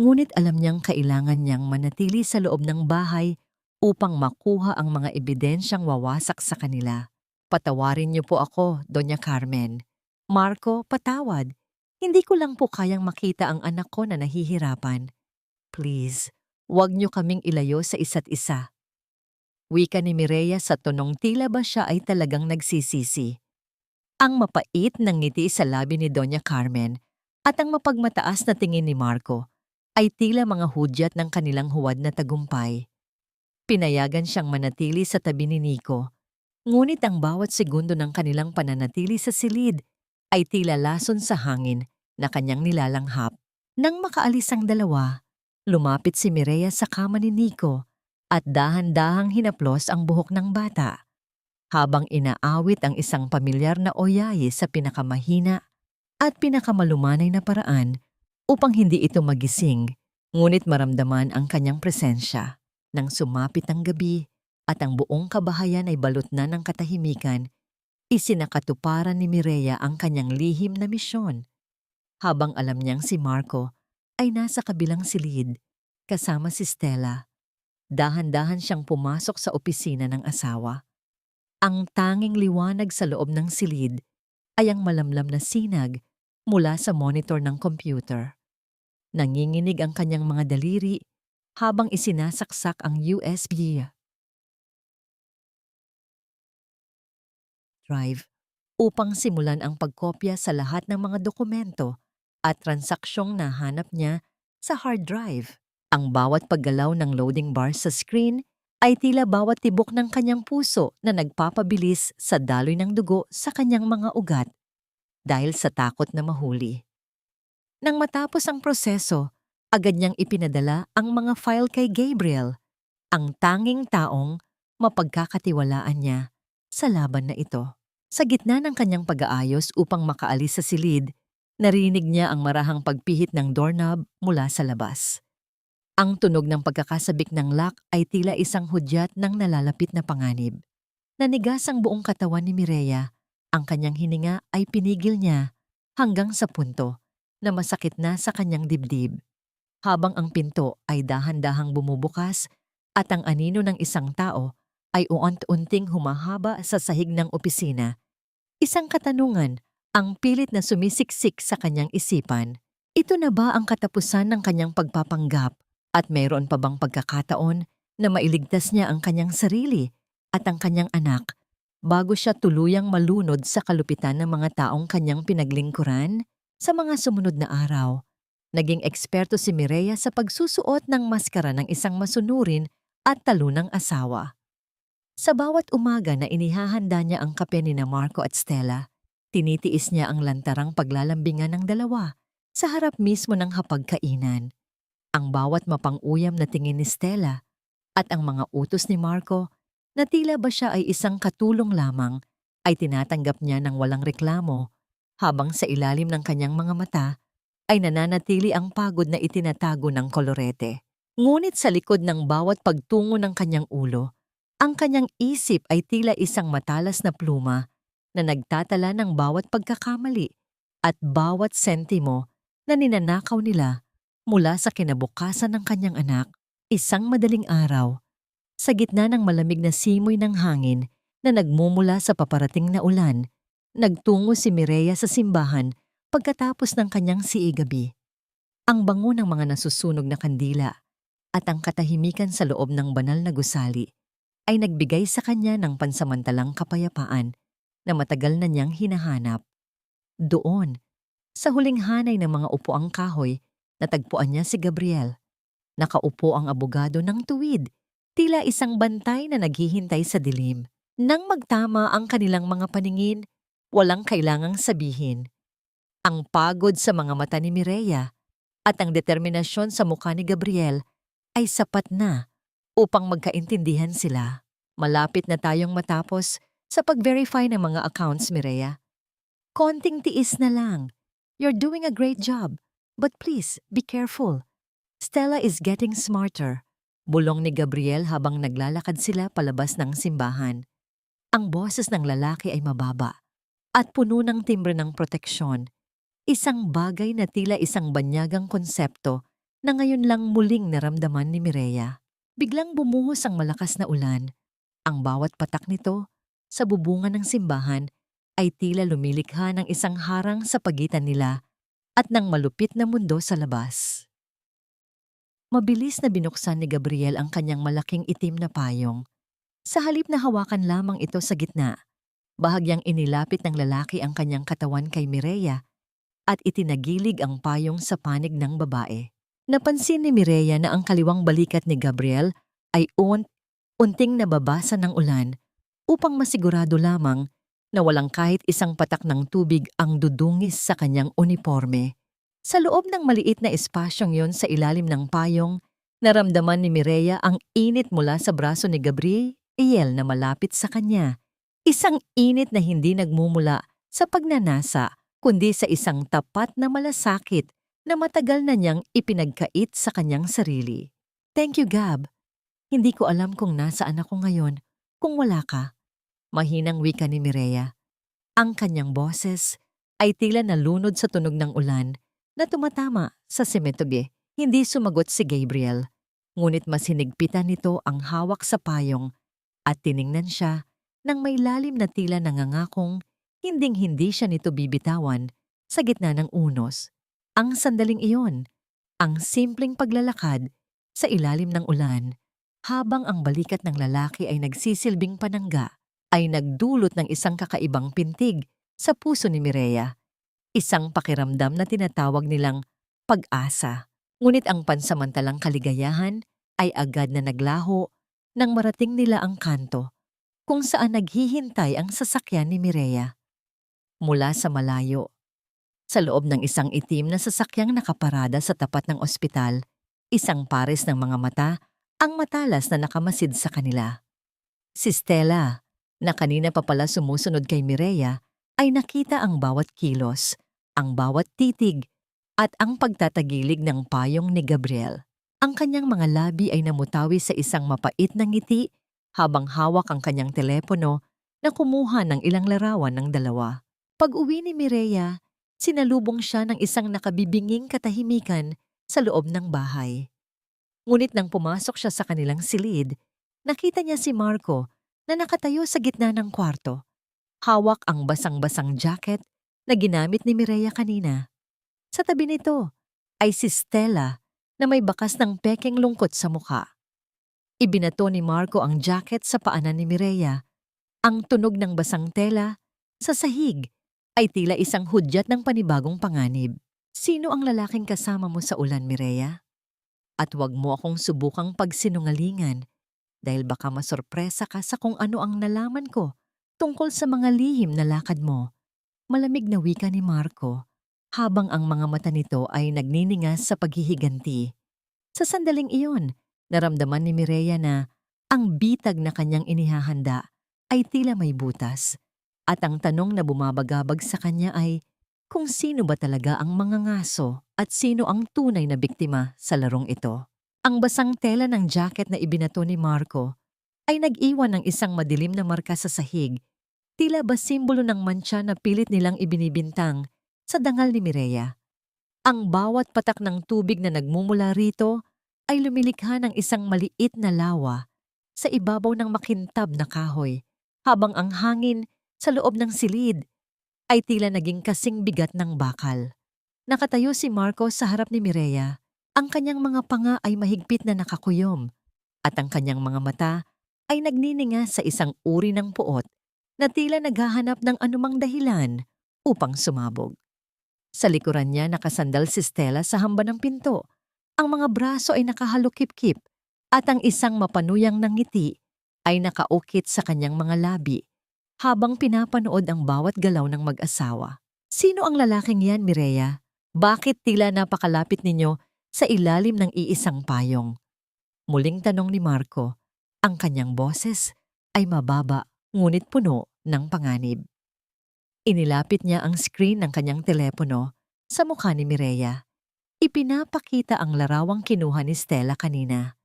ngunit alam niyang kailangan niyang manatili sa loob ng bahay upang makuha ang mga ebidensyang wawasak sa kanila. Patawarin niyo po ako, Doña Carmen. Marco, patawad. Hindi ko lang po kayang makita ang anak ko na nahihirapan. Please, huwag niyo kaming ilayo sa isa't isa. Wika ni Mireya sa tonong tila ba siya ay talagang nagsisisi. Ang mapait ng ngiti sa labi ni Doña Carmen at ang mapagmataas na tingin ni Marco ay tila mga hudyat ng kanilang huwad na tagumpay. Pinayagan siyang manatili sa tabi ni Nico, ngunit ang bawat segundo ng kanilang pananatili sa silid ay tila lason sa hangin na kanyang nilalanghap. Nang makaalis ang dalawa, lumapit si Mireya sa kama ni Nico at dahan-dahang hinaplos ang buhok ng bata, habang inaawit ang isang pamilyar na oyaye sa pinakamahina at pinakamalumanay na paraan upang hindi ito magising, ngunit maramdaman ang kanyang presensya. Nang sumapit ang gabi at ang buong kabahayan ay balot na ng katahimikan, isinakatuparan ni Mireya ang kanyang lihim na misyon. Habang alam niyang si Marco ay nasa kabilang silid, kasama si Stella, dahan-dahan siyang pumasok sa opisina ng asawa. Ang tanging liwanag sa loob ng silid ay ang malamlam na sinag mula sa monitor ng computer. Nanginginig ang kanyang mga daliri habang isinasaksak ang USB drive upang simulan ang pagkopya sa lahat ng mga dokumento at transaksyong nahanap niya sa hard drive. Ang bawat paggalaw ng loading bar sa screen ay tila bawat tibok ng kanyang puso na nagpapabilis sa daloy ng dugo sa kanyang mga ugat dahil sa takot na mahuli. Nang matapos ang proseso, agad niyang ipinadala ang mga file kay Gabriel, ang tanging taong mapagkakatiwalaan niya sa laban na ito. Sa gitna ng kanyang pag-aayos upang makaalis sa silid, narinig niya ang marahang pagpihit ng doorknob mula sa labas. Ang tunog ng pagkakasabik ng lock ay tila isang hudyat ng nalalapit na panganib. Nanigas ang buong katawan ni Mireya, ang kanyang hininga ay pinigil niya hanggang sa punto na masakit na sa kanyang dibdib. Habang ang pinto ay dahan-dahang bumubukas at ang anino ng isang tao ay uunti-unting humahaba sa sahig ng opisina, isang katanungan ang pilit na sumisiksik sa kanyang isipan. Ito na ba ang katapusan ng kanyang pagpapanggap? At mayroon pa bang pagkakataon na mailigtas niya ang kanyang sarili at ang kanyang anak bago siya tuluyang malunod sa kalupitan ng mga taong kanyang pinaglingkuran? Sa mga sumunod na araw, naging eksperto si Mireya sa pagsusuot ng maskara ng isang masunurin at talunang asawa. Sa bawat umaga na inihahanda niya ang kape ni na Marco at Stella, tinitiis niya ang lantarang paglalambingan ng dalawa sa harap mismo ng hapagkainan. Ang bawat mapang-uyam na tingin ni Stella at ang mga utos ni Marco na tila ba siya ay isang katulong lamang ay tinatanggap niya ng walang reklamo, habang sa ilalim ng kanyang mga mata ay nananatili ang pagod na itinatago ng kolorete. Ngunit sa likod ng bawat pagtungo ng kanyang ulo, ang kanyang isip ay tila isang matalas na pluma na nagtatala ng bawat pagkakamali at bawat sentimo na ninanakaw nila mula sa kinabukasan ng kanyang anak. Isang madaling araw, sa gitna ng malamig na simoy ng hangin na nagmumula sa paparating na ulan, nagtungo si Mireya sa simbahan pagkatapos ng kanyang siigabi. Ang bango ng mga nasusunog na kandila at ang katahimikan sa loob ng banal na gusali ay nagbigay sa kanya ng pansamantalang kapayapaan na matagal na niyang hinahanap. Doon, sa huling hanay ng mga upuang kahoy, natagpuan niya si Gabriel. Nakaupo ang abogado ng tuwid, tila isang bantay na naghihintay sa dilim. Nang magtama ang kanilang mga paningin, walang kailangang sabihin. Ang pagod sa mga mata ni Mireya at ang determinasyon sa mukha ni Gabriel ay sapat na upang magkaintindihan sila. Malapit na tayong matapos sa pag-verify ng mga accounts, Mireya. Konting tiis na lang. You're doing a great job. But please, be careful. Stella is getting smarter. Bulong ni Gabriel habang naglalakad sila palabas ng simbahan. Ang boses ng lalaki ay mababa at puno ng timbre ng proteksyon, isang bagay na tila isang banyagang konsepto na ngayon lang muling naramdaman ni Mireya. Biglang bumuhos ang malakas na ulan. Ang bawat patak nito sa bubungan ng simbahan ay tila lumilikha ng isang harang sa pagitan nila at ng malupit na mundo sa labas. Mabilis na binuksan ni Gabriel ang kanyang malaking itim na payong. Sa halip na hawakan lamang ito sa gitna, bahagyang inilapit ng lalaki ang kanyang katawan kay Mireya at itinagilig ang payong sa panig ng babae. Napansin ni Mireya na ang kaliwang balikat ni Gabriel ay unting nababasa ng ulan upang masigurado lamang na walang kahit isang patak ng tubig ang dudungis sa kanyang uniforme. Sa loob ng maliit na espasyong yon sa ilalim ng payong, naramdaman ni Mireya ang init mula sa braso ni Gabriel na malapit sa kanya. Isang init na hindi nagmumula sa pagnanasa, kundi sa isang tapat na malasakit na matagal na niyang ipinagkait sa kanyang sarili. "Thank you, Gab. Hindi ko alam kung nasaan ako ngayon kung wala ka." Mahinang wika ni Mireya. Ang kanyang boses ay tila nalunod sa tunog ng ulan na tumatama sa sementoge. Hindi sumagot si Gabriel, ngunit mas hinigpitan nito ang hawak sa payong at tiningnan siya nang may lalim na tila nangangakong hinding-hindi siya nito bibitawan sa gitna ng unos. Ang sandaling iyon, ang simpleng paglalakad sa ilalim ng ulan, habang ang balikat ng lalaki ay nagsisilbing panangga, ay nagdulot ng isang kakaibang pintig sa puso ni Mireya. Isang pakiramdam na tinatawag nilang pag-asa. Ngunit ang pansamantalang kaligayahan ay agad na naglaho nang marating nila ang kanto kung saan naghihintay ang sasakyan ni Mireya. Mula sa malayo, sa loob ng isang itim na sasakyang nakaparada sa tapat ng ospital, isang pares ng mga mata ang matalas na nakamasid sa kanila. Si Stella, na kanina pa pala sumusunod kay Mireya, ay nakita ang bawat kilos, ang bawat titig, at ang pagtatagilig ng payong ni Gabriel. Ang kanyang mga labi ay namutawi sa isang mapait na ngiti habang hawak ang kanyang telepono na kumuha ng ilang larawan ng dalawa. Pag-uwi ni Mireya, sinalubong siya ng isang nakabibinging katahimikan sa loob ng bahay. Ngunit nang pumasok siya sa kanilang silid, nakita niya si Marco na nakatayo sa gitna ng kwarto. Hawak ang basang-basang jacket na ginamit ni Mireya kanina. Sa tabi nito ay si Stella na may bakas ng pekeng lungkot sa mukha. Ibinato ni Marco ang jacket sa paanan ni Mireya. Ang tunog ng basang tela sa sahig ay tila isang hudyat ng panibagong panganib. "Sino ang lalaking kasama mo sa ulan, Mireya? At huwag mo akong subukang pagsinungalingan dahil baka masorpresa ka sa kung ano ang nalaman ko tungkol sa mga lihim na lakad mo." Malamig na wika ni Marco habang ang mga mata nito ay nagniningas sa paghihiganti. Sa sandaling iyon, naramdaman ni Mireya na ang bitag na kanyang inihahanda ay tila may butas, at ang tanong na bumabagabag sa kanya ay kung sino ba talaga ang mga ngaso at sino ang tunay na biktima sa larong ito. Ang basang tela ng jacket na ibinato ni Marco ay nag-iwan ng isang madilim na marka sa sahig, tila ba simbolo ng mantsa na pilit nilang ibinibintang sa dangal ni Mireya. Ang bawat patak ng tubig na nagmumula rito ay lumilikha ng isang maliit na lawa sa ibabaw ng makintab na kahoy, habang ang hangin sa loob ng silid ay tila naging kasing bigat ng bakal. Nakatayo si Marco sa harap ni Mireya. Ang kanyang mga panga ay mahigpit na nakakuyom at ang kanyang mga mata ay nagniningas sa isang uri ng puot na tila naghahanap ng anumang dahilan upang sumabog. Sa likuran niya nakasandal si Stella sa hamba ng pinto. Ang mga braso ay nakahalukip-kip at ang isang mapanuyang ng ngiti ay nakaukit sa kanyang mga labi habang pinapanood ang bawat galaw ng mag-asawa. "Sino ang lalaking yan, Mireya? Bakit tila napakalapit ninyo sa ilalim ng iisang payong?" Muling tanong ni Marco. Ang kanyang boses ay mababa ngunit puno ng panganib. Inilapit niya ang screen ng kanyang telepono sa mukha ni Mireya. Ipinapakita ang larawang kinuha ni Stella kanina.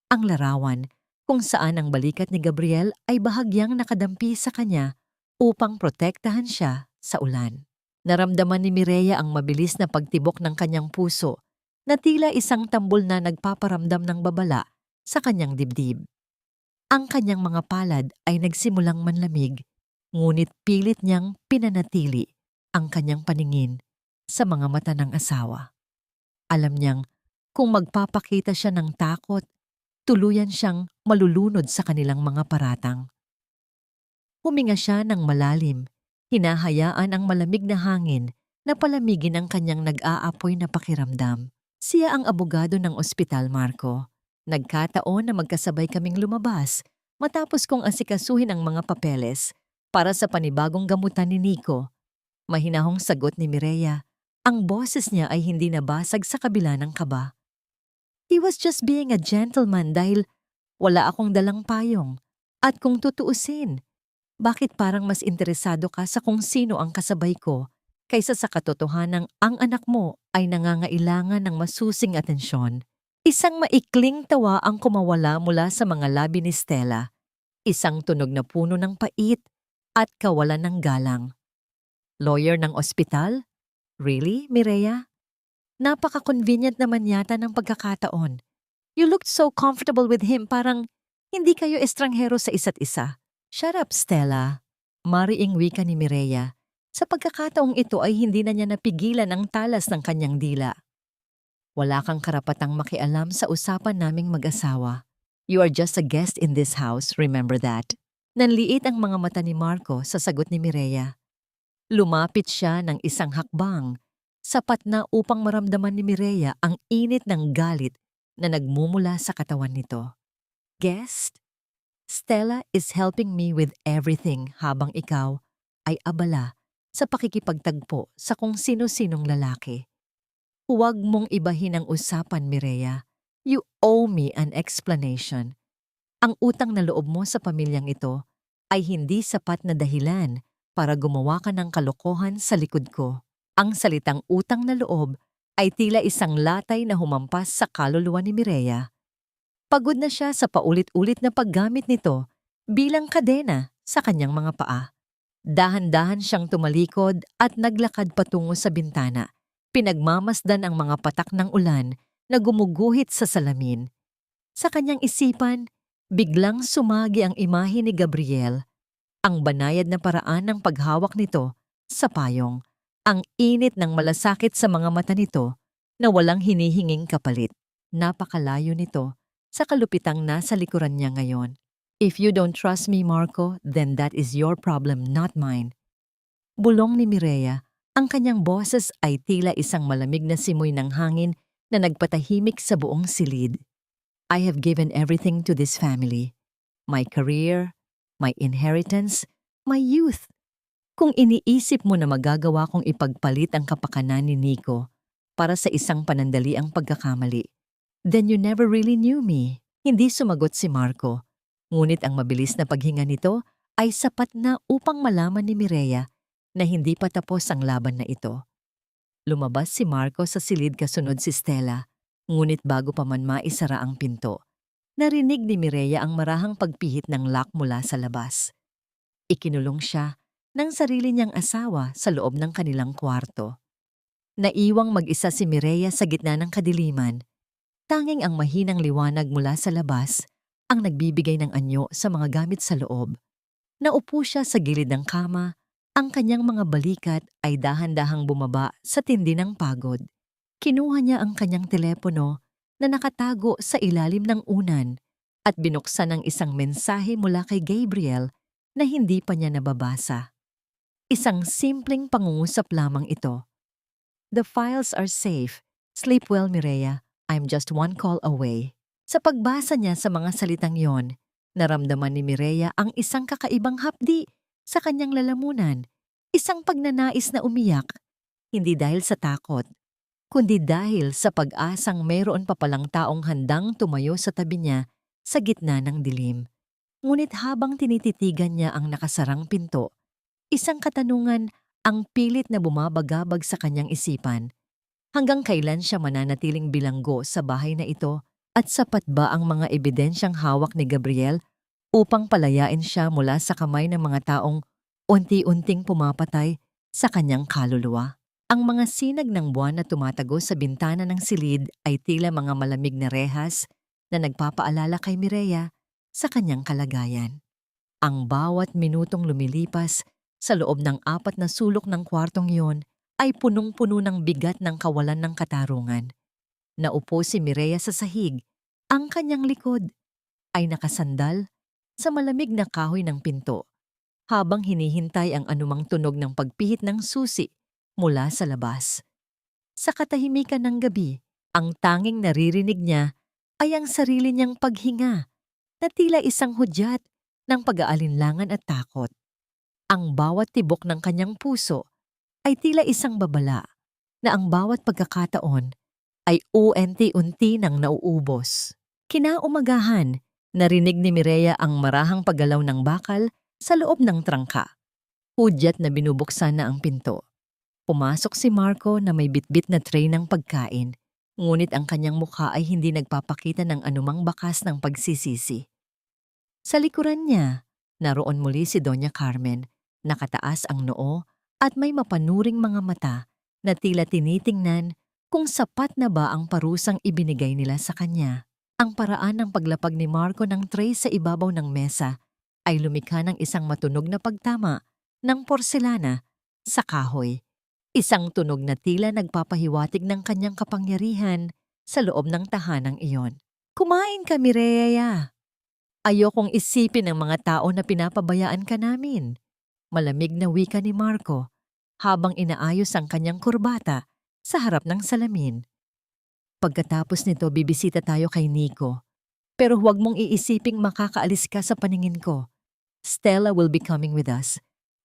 Ang larawan kung saan ang balikat ni Gabriel ay bahagyang nakadampi sa kanya upang protektahan siya sa ulan. Naramdaman ni Mireya ang mabilis na pagtibok ng kanyang puso na tila isang tambol na nagpaparamdam ng babala sa kanyang dibdib. Ang kanyang mga palad ay nagsimulang manlamig, ngunit pilit niyang pinanatili ang kanyang paningin sa mga mata ng asawa. Alam niyang kung magpapakita siya ng takot, tuluyan siyang malulunod sa kanilang mga paratang. Huminga siya ng malalim, hinahayaan ang malamig na hangin na palamigin ang kanyang nag-aapoy na pakiramdam. Siya ang abogado ng ospital, Marco. Nagkataon na magkasabay kaming lumabas matapos kong asikasuhin ang mga papeles para sa panibagong gamutan ni Nico. Mahinahong sagot ni Mireya. Ang boses niya ay hindi nabasag sa kabila ng kaba. He was just being a gentleman dahil wala akong dalang payong. At kung tutuusin, bakit parang mas interesado ka sa kung sino ang kasabay ko kaysa sa katotohanang ang anak mo ay nangangailangan ng masusing atensyon? Isang maikling tawa ang kumawala mula sa mga labi ni Stella. Isang tunog na puno ng pait at kawalan ng galang. Lawyer ng ospital? Really, Mireya? Napaka-convenient naman yata ng pagkakataon. You looked so comfortable with him, parang hindi kayo estranghero sa isa't isa. Shut up, Stella. Mariing wika ni Mireya. Sa pagkakataong ito ay hindi na niya napigilan ang talas ng kanyang dila. Wala kang karapatang makialam sa usapan naming mag-asawa. You are just a guest in this house, remember that. Nanliit ang mga mata ni Marco sa sagot ni Mireya. Lumapit siya ng isang hakbang, sapat na upang maramdaman ni Mireya ang init ng galit na nagmumula sa katawan nito. Guest? Stella is helping me with everything habang ikaw ay abala sa pakikipagtagpo sa kung sino-sinong lalaki. Huwag mong ibahin ang usapan, Mireya. You owe me an explanation. Ang utang na loob mo sa pamilyang ito ay hindi sapat na dahilan para gumawa ka ng kalokohan sa likod ko. Ang salitang utang na loob ay tila isang latay na humampas sa kaluluwa ni Mireya. Pagod na siya sa paulit-ulit na paggamit nito bilang kadena sa kanyang mga paa. Dahan-dahan siyang tumalikod at naglakad patungo sa bintana. Pinagmamasdan ang mga patak ng ulan na gumuguhit sa salamin. Sa kanyang isipan, biglang sumagi ang imahe ni Gabriel. Ang banayad na paraan ng paghawak nito sa payong. Ang init ng malasakit sa mga mata nito na walang hinihinging kapalit. Napakalayo nito sa kalupitang nasa likuran niya ngayon. If you don't trust me, Marco, then that is your problem, not mine. Bulong ni Mireya, ang kanyang boses ay tila isang malamig na simoy ng hangin na nagpatahimik sa buong silid. I have given everything to this family. My career, my inheritance, my youth. Kung iniisip mo na magagawa kong ipagpalit ang kapakanan ni Nico para sa isang panandaliang pagkakamali, then you never really knew me. Hindi sumagot si Marco. Ngunit ang mabilis na paghinga nito ay sapat na upang malaman ni Mireya na hindi pa tapos ang laban na ito. Lumabas si Marco sa silid kasunod si Stella, ngunit bago pa man maisara ang pinto, narinig ni Mireya ang marahang pagpihit ng lock mula sa labas. Ikinulong siya ng sarili niyang asawa sa loob ng kanilang kwarto. Naiwang mag-isa si Mireya sa gitna ng kadiliman. Tanging ang mahinang liwanag mula sa labas ang nagbibigay ng anyo sa mga gamit sa loob. Naupo siya sa gilid ng kama, ang kanyang mga balikat ay dahan-dahang bumaba sa tindi ng pagod. Kinuha niya ang kanyang telepono na nakatago sa ilalim ng unan at binuksan ang isang mensahe mula kay Gabriel na hindi pa niya nababasa. Isang simpleng pangungusap lamang ito. The files are safe. Sleep well, Mireya. I'm just one call away. Sa pagbasa niya sa mga salitang yon, naramdaman ni Mireya ang isang kakaibang hapdi sa kanyang lalamunan. Isang pagnanais na umiyak, hindi dahil sa takot, kundi dahil sa pag-asang mayroon pa palang taong handang tumayo sa tabi niya sa gitna ng dilim. Ngunit habang tinititigan niya ang nakasarang pinto, isang katanungan ang pilit na bumabagabag sa kanyang isipan. Hanggang kailan siya mananatiling bilanggo sa bahay na ito At sapat ba ang mga ebidensyang hawak ni Gabriel upang palayain siya mula sa kamay ng mga taong unti-unting pumapatay sa kanyang kaluluwa? Ang mga sinag ng buwan na tumatago sa bintana ng silid ay tila mga malamig na rehas na nagpapaalala kay Mireya sa kanyang kalagayan. Ang bawat minutong lumilipas sa loob ng 4 na sulok ng kwartong iyon ay punong-puno ng bigat ng kawalan ng katarungan. Naupo si Mireya sa sahig. Ang kanyang likod ay nakasandal sa malamig na kahoy ng pinto habang hinihintay ang anumang tunog ng pagpihit ng susi mula sa labas. Sa katahimikan ng gabi, ang tanging naririnig niya ay ang sarili niyang paghinga na tila isang hudyat ng pag-aalinlangan at takot. Ang bawat tibok ng kanyang puso ay tila isang babala na ang bawat pagkakataon ay unti-unti nang nauubos. Kinaumagahan, narinig ni Mireya ang marahang paggalaw ng bakal sa loob ng trangka. Hudyat na binubuksan na ang pinto. Pumasok si Marco na may bitbit na tray ng pagkain, ngunit ang kanyang mukha ay hindi nagpapakita ng anumang bakas ng pagsisisi. Sa likuran niya, naroon muli si Doña Carmen, nakataas ang noo at may mapanuring mga mata na tila tinitingnan kung sapat na ba ang parusang ibinigay nila sa kanya. Ang paraan ng paglapag ni Marco ng tray sa ibabaw ng mesa ay lumikha ng isang matunog na pagtama ng porselana sa kahoy. Isang tunog na tila nagpapahiwatig ng kanyang kapangyarihan sa loob ng tahanang iyon. "Kumain ka, Mireya. Ayokong isipin ng mga tao na pinapabayaan ka namin." Malamig na wika ni Marco habang inaayos ang kanyang kurbata sa harap ng salamin. "Pagkatapos nito bibisita tayo kay Nico. Pero huwag mong iisiping makakaalis ka sa paningin ko. Stella will be coming with us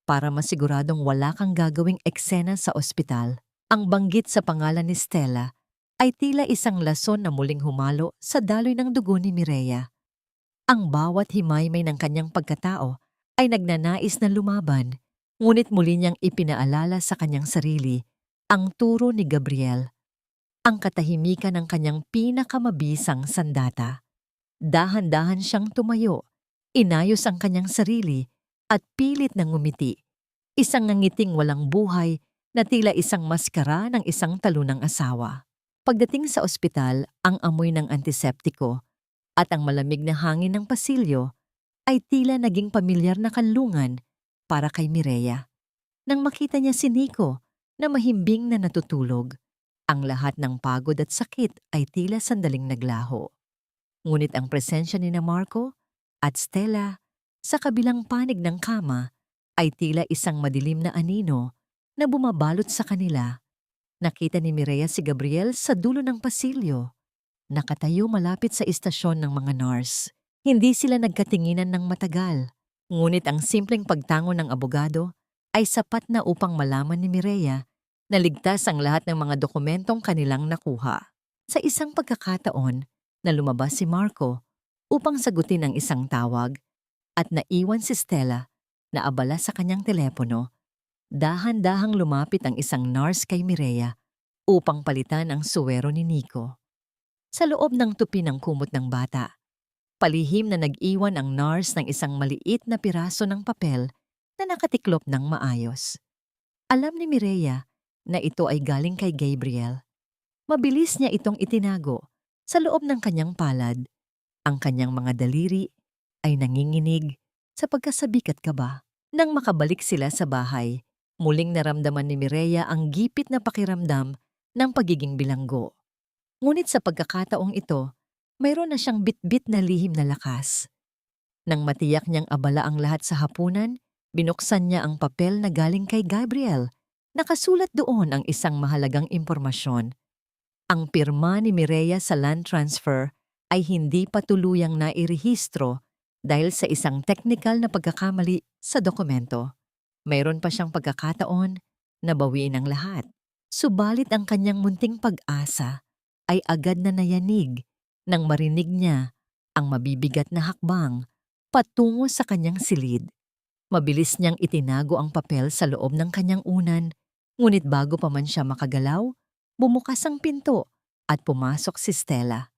para masiguradong wala kang gagawing eksena sa ospital." Ang banggit sa pangalan ni Stella ay tila isang lason na muling humalo sa daloy ng dugo ni Mireya. Ang bawat himaymay ng kanyang pagkatao ay nagnanais na lumaban, ngunit muli niyang ipinaalala sa kanyang sarili ang turo ni Gabriel, ang katahimikan ng kanyang pinakamabisang sandata. Dahan-dahan siyang tumayo, inayos ang kanyang sarili at pilit na ngumiti. Isang ngangiting walang buhay na tila isang maskara ng isang talunang asawa. Pagdating sa ospital, ang amoy ng antiseptiko at ang malamig na hangin ng pasilyo ay tila naging pamilyar na kanlungan para kay Mireya. Nang makita niya si Nico na mahimbing na natutulog, ang lahat ng pagod at sakit ay tila sandaling naglaho. Ngunit ang presensya ni na Marco at Stella sa kabilang panig ng kama ay tila isang madilim na anino na bumabalot sa kanila. Nakita ni Mireya si Gabriel sa dulo ng pasilyo, nakatayo malapit sa istasyon ng mga nurse. Hindi sila nagkatinginan ng matagal, ngunit ang simpleng pagtango ng abogado ay sapat na upang malaman ni Mireya na ligtas ang lahat ng mga dokumentong kanilang nakuha. Sa isang pagkakataon na lumabas si Marco upang sagutin ang isang tawag at naiwan si Stella na abala sa kanyang telepono, dahan-dahang lumapit ang isang nurse kay Mireya upang palitan ang suwero ni Nico. Sa loob ng tupi ng kumot ng bata, palihim na nag-iwan ang nurse ng isang maliit na piraso ng papel na nakatiklop ng maayos. Alam ni Mireya na ito ay galing kay Gabriel. Mabilis niya itong itinago sa loob ng kanyang palad. Ang kanyang mga daliri ay nanginginig sa pagkasabikat kaba. Nang makabalik sila sa bahay, muling naramdaman ni Mireya ang gipit na pakiramdam ng pagiging bilanggo. Ngunit sa pagkakataong ito, mayroon na siyang bitbit na lihim na lakas. Nang matiyak niyang abala ang lahat sa hapunan, binuksan niya ang papel na galing kay Gabriel. Nakasulat doon ang isang mahalagang impormasyon. Ang pirma ni Mireya sa land transfer ay hindi pa tuluyang nairehistro dahil sa isang teknikal na pagkakamali sa dokumento. Mayroon pa siyang pagkakataon na bawiin ang lahat. Subalit ang kanyang munting pag-asa ay agad na nayanig nang marinig niya ang mabibigat na hakbang patungo sa kanyang silid. Mabilis niyang itinago ang papel sa loob ng kanyang unan, ngunit bago pa man siya makagalaw, bumukas ang pinto at pumasok si Stella.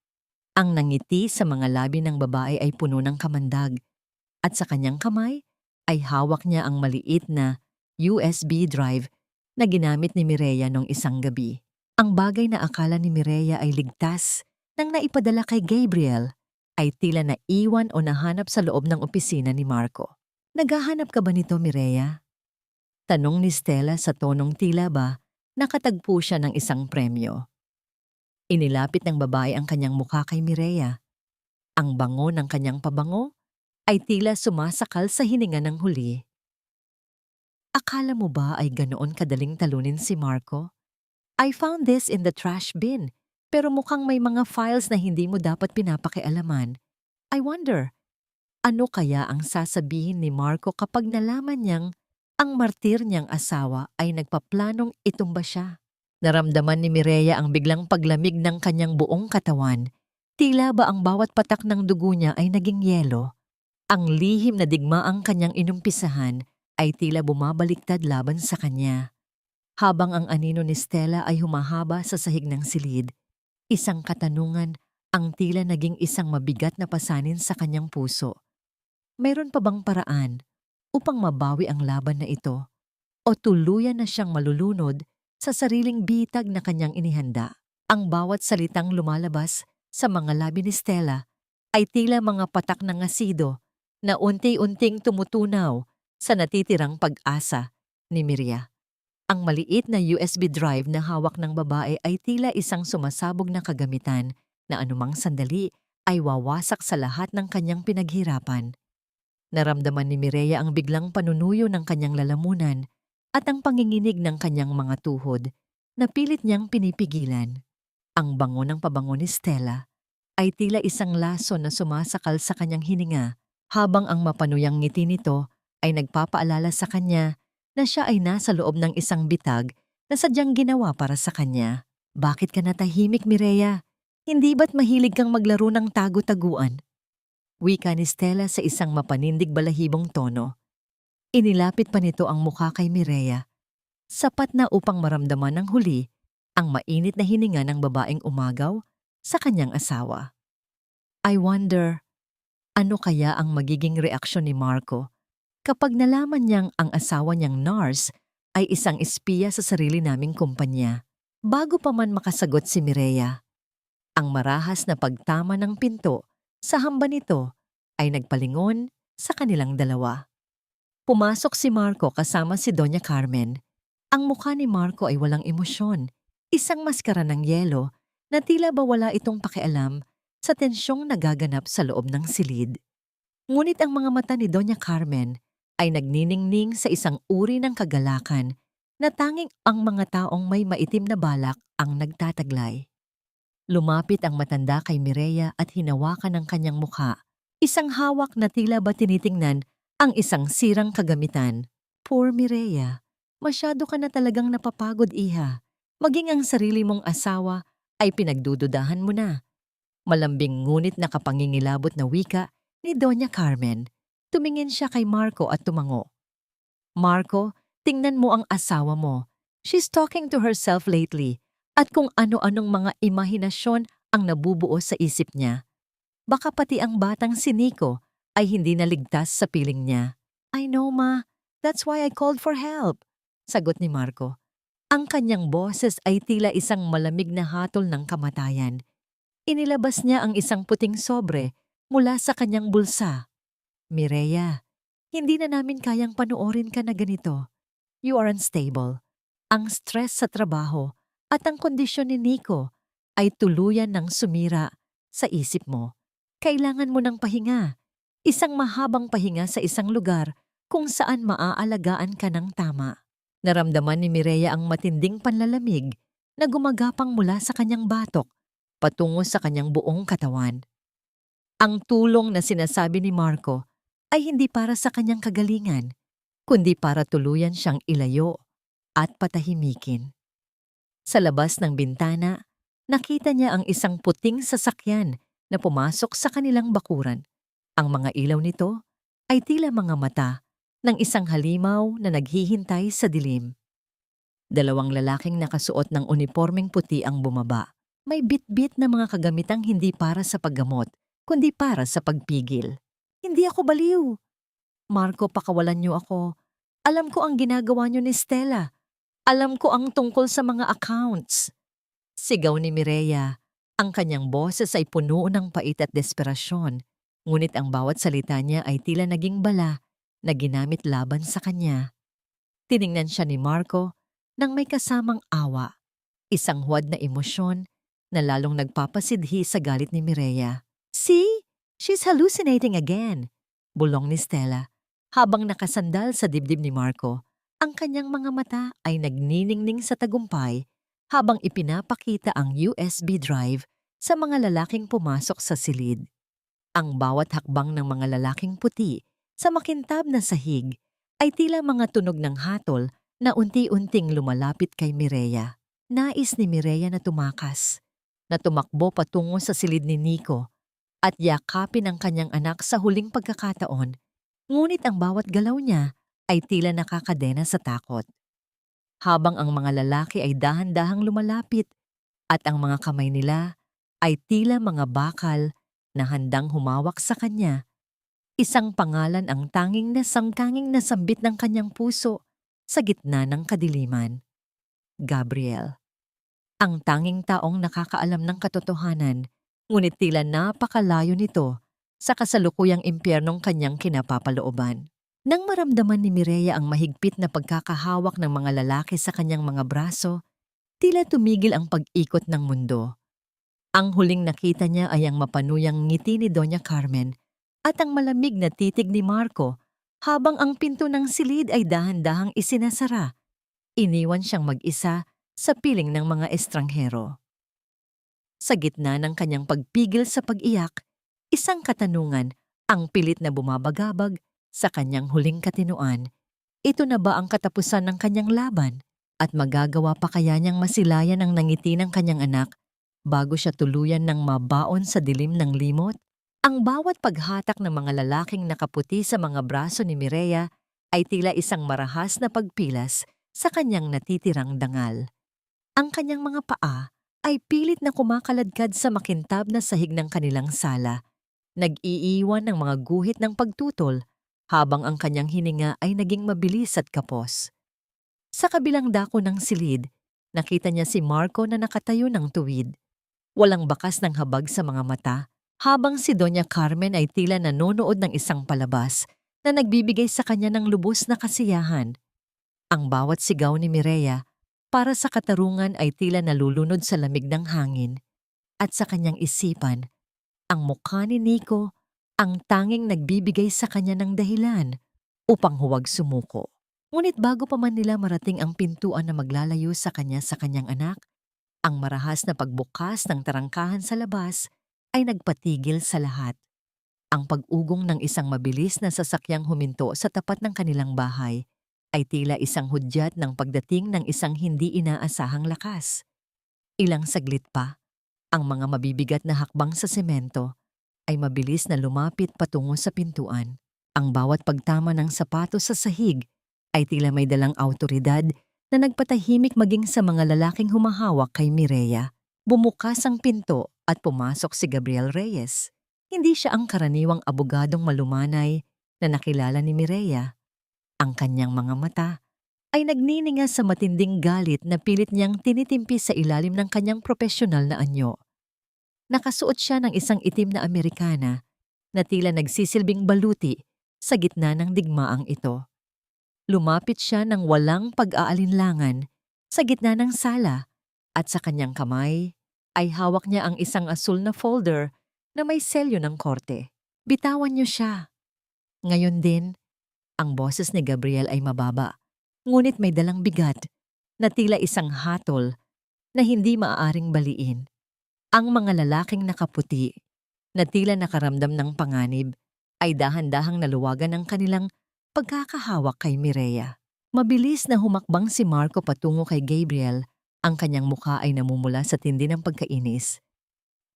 Ang nangiti sa mga labi ng babae ay puno ng kamandag at sa kanyang kamay ay hawak niya ang maliit na USB drive na ginamit ni Mireya noong isang gabi. Ang bagay na akala ni Mireya ay ligtas nang naipadala kay Gabriel ay tila naiwan o nahanap sa loob ng opisina ni Marco. Naghahanap ka ba nito, Mireya? Tanong ni Stella sa tonong tila ba nakatagpo siya ng isang premyo. Inilapit ng babae ang kanyang mukha kay Mireya. Ang bango ng kanyang pabango ay tila sumasakal sa hininga ng huli. Akala mo ba ay ganoon kadaling talunin si Marco? I found this in the trash bin, pero mukhang may mga files na hindi mo dapat pinapakialaman. I wonder, ano kaya ang sasabihin ni Marco kapag nalaman niyang ang martir niyang asawa ay nagpaplanong itumba siya? Naramdaman ni Mireya ang biglang paglamig ng kanyang buong katawan. Tila ba ang bawat patak ng dugo niya ay naging yelo? Ang lihim na digmaang kanyang inumpisahan ay tila bumabaliktad laban sa kanya. Habang ang anino ni Stella ay humahaba sa sahig ng silid, isang katanungan ang tila naging isang mabigat na pasanin sa kanyang puso. Mayroon pa bang paraan upang mabawi ang laban na ito? O tuluyan na siyang malulunod sa sariling bitag na kanyang inihanda? Ang bawat salitang lumalabas sa mga labi ni Stella ay tila mga patak ng asido na unti-unting tumutunaw sa natitirang pag-asa ni Mireya. Ang maliit na USB drive na hawak ng babae ay tila isang sumasabog na kagamitan na anumang sandali ay wawasak sa lahat ng kanyang pinaghirapan. Naramdaman ni Mireya ang biglang panunuyo ng kanyang lalamunan at ang panginginig ng kanyang mga tuhod na pilit niyang pinipigilan. Ang bango ng pabango ni Stella ay tila isang laso na sumasakal sa kanyang hininga habang ang mapanuyang ngiti nito ay nagpapaalala sa kanya na siya ay nasa loob ng isang bitag na sadyang ginawa para sa kanya. Bakit ka natahimik, Mireya? Hindi ba't mahilig kang maglaro ng tago-taguan? Wika ni Stella sa isang mapanindig balahibong tono. Inilapit pa nito ang mukha kay Mireya, sapat na upang maramdaman ng huli ang mainit na hininga ng babaeng umagaw sa kanyang asawa. I wonder, ano kaya ang magiging reaksyon ni Marco kapag nalaman niyang ang asawa niyang nurse ay isang espiya sa sarili naming kumpanya? Bago pa man makasagot si Mireya, ang marahas na pagtama ng pinto sa hamba nito ay nagpalingon sa kanilang dalawa. Pumasok si Marco kasama si Doña Carmen. Ang mukha ni Marco ay walang emosyon, isang maskara ng yelo na tila ba wala itong pakialam sa tensyong nagaganap sa loob ng silid. Ngunit ang mga mata ni Doña Carmen ay nagniningning sa isang uri ng kagalakan na tanging ang mga taong may maitim na balak ang nagtataglay. Lumapit ang matanda kay Mireya at hinawakan ang kanyang mukha, isang hawak na tila ba tinitingnan ang isang sirang kagamitan. Poor Mireya, masyado ka na talagang napapagod, iha. Maging ang sarili mong asawa ay pinagdududahan mo na. Malambing ngunit nakapangingilabot na wika ni Doña Carmen. Tumingin siya kay Marco at tumango. Marco, tingnan mo ang asawa mo. She's talking to herself lately at kung ano-anong mga imahinasyon ang nabubuo sa isip niya. Baka pati ang batang si Nico ay hindi naligtas sa piling niya. I know, ma. That's why I called for help, sagot ni Marco. Ang kanyang boses ay tila isang malamig na hatol ng kamatayan. Inilabas niya ang isang puting sobre mula sa kanyang bulsa. Mireya, hindi na namin kayang panoorin ka na ganito. You are unstable. Ang stress sa trabaho at ang kondisyon ni Nico ay tuluyan ng sumira sa isip mo. Kailangan mo ng pahinga. Isang mahabang pahinga sa isang lugar kung saan maaalagaan ka ng tama. Naramdaman ni Mireya ang matinding panlalamig na gumagapang mula sa kanyang batok patungo sa kanyang buong katawan. Ang tulong na sinasabi ni Marco ay hindi para sa kanyang kagalingan, kundi para tuluyan siyang ilayo at patahimikin. Sa labas ng bintana, nakita niya ang isang puting sasakyan na pumasok sa kanilang bakuran. Ang mga ilaw nito ay tila mga mata ng isang halimaw na naghihintay sa dilim. Dalawang lalaking nakasuot ng unipormeng puti ang bumaba. May bit-bit na mga kagamitang hindi para sa paggamot, kundi para sa pagpigil. Hindi ako baliw. Marco, pakawalan niyo ako. Alam ko ang ginagawa niyo ni Stella. Alam ko ang tungkol sa mga accounts. Sigaw ni Mireya. Ang kanyang boses ay puno ng pait at desperasyon. Ngunit ang bawat salita niya ay tila naging bala na ginamit laban sa kanya. Tiningnan siya ni Marco nang may kasamang awa. Isang huwad na emosyon na lalong nagpapasidhi sa galit ni Mireya. See? She's hallucinating again. Bulong ni Stella. Habang nakasandal sa dibdib ni Marco, ang kanyang mga mata ay nagniningning sa tagumpay habang ipinapakita ang USB drive sa mga lalaking pumasok sa silid. Ang bawat hakbang ng mga lalaking puti sa makintab na sahig ay tila mga tunog ng hatol na unti-unting lumalapit kay Mireya. Nais ni Mireya na tumakas, na tumakbo patungo sa silid ni Nico at yakapin ang kanyang anak sa huling pagkakataon. Ngunit ang bawat galaw niya ay tila nakakadena sa takot. Habang ang mga lalaki ay dahan-dahang lumalapit at ang mga kamay nila ay tila mga bakal na handang humawak sa kanya, isang pangalan ang tanging nasambit ng kanyang puso sa gitna ng kadiliman. Gabriel. Ang tanging taong nakakaalam ng katotohanan, ngunit tila napakalayo nito sa kasalukuyang impyernong kanyang kinapapalooban. Nang maramdaman ni Mireya ang mahigpit na pagkakahawak ng mga lalaki sa kanyang mga braso, tila tumigil ang pag-ikot ng mundo. Ang huling nakita niya ay ang mapanuyang ngiti ni Doña Carmen at ang malamig na titig ni Marco habang ang pinto ng silid ay dahan-dahang isinasara. Iniwan siyang mag-isa sa piling ng mga estranghero. Sa gitna ng kanyang pagpigil sa pag-iyak, isang katanungan ang pilit na bumabagabag sa kanyang huling katinuan. Ito na ba ang katapusan ng kanyang laban? At magagawa pa kaya niyang masilayan ang nangiti ng kanyang anak bago siya tuluyan ng mabaon sa dilim ng limot? Ang bawat paghatak ng mga lalaking nakaputi sa mga braso ni Mireya ay tila isang marahas na pagpilas sa kanyang natitirang dangal. Ang kanyang mga paa ay pilit na kumakaladkad sa makintab na sahig ng kanilang sala, nag-iiwan ng mga guhit ng pagtutol habang ang kanyang hininga ay naging mabilis at kapos. Sa kabilang dako ng silid, nakita niya si Marco na nakatayo ng tuwid. Walang bakas ng habag sa mga mata, habang si Doña Carmen ay tila nanonood ng isang palabas na nagbibigay sa kanya ng lubos na kasiyahan. Ang bawat sigaw ni Mireya para sa katarungan ay tila nalulunod sa lamig ng hangin. At sa kanyang isipan, ang mukha ni Nico ang tanging nagbibigay sa kanya ng dahilan upang huwag sumuko. Ngunit bago pa man nila marating ang pintuan na maglalayo sa kanyang anak, ang marahas na pagbukas ng tarangkahan sa labas ay nagpatigil sa lahat. Ang pag-ugong ng isang mabilis na sasakyang huminto sa tapat ng kanilang bahay ay tila isang hudyat ng pagdating ng isang hindi inaasahang lakas. Ilang saglit pa, ang mga mabibigat na hakbang sa semento ay mabilis na lumapit patungo sa pintuan. Ang bawat pagtama ng sapatos sa sahig ay tila may dalang awtoridad na nagpatahimik maging sa mga lalaking humahawak kay Mireya. Bumukas ang pinto at pumasok si Gabriel Reyes. Hindi siya ang karaniwang abogadong malumanay na nakilala ni Mireya. Ang kanyang mga mata ay nagnininga sa matinding galit na pilit niyang tinitimpi sa ilalim ng kanyang propesyonal na anyo. Nakasuot siya ng isang itim na Amerikana na tila nagsisilbing baluti sa gitna ng digmaang ito. Lumapit siya ng walang pag-aalinlangan sa gitna ng sala at sa kanyang kamay ay hawak niya ang isang asul na folder na may selyo ng korte. Bitawan niyo siya. Ngayon din, ang boses ni Gabriel ay mababa, ngunit may dalang bigat na tila isang hatol na hindi maaaring baliin. Ang mga lalaking nakaputi na tila nakaramdam ng panganib ay dahan-dahang naluwagan ng kanilang pagkakahawak kay Mireya. Mabilis na humakbang si Marco patungo kay Gabriel, ang kanyang mukha ay namumula sa tindi ng pagkainis.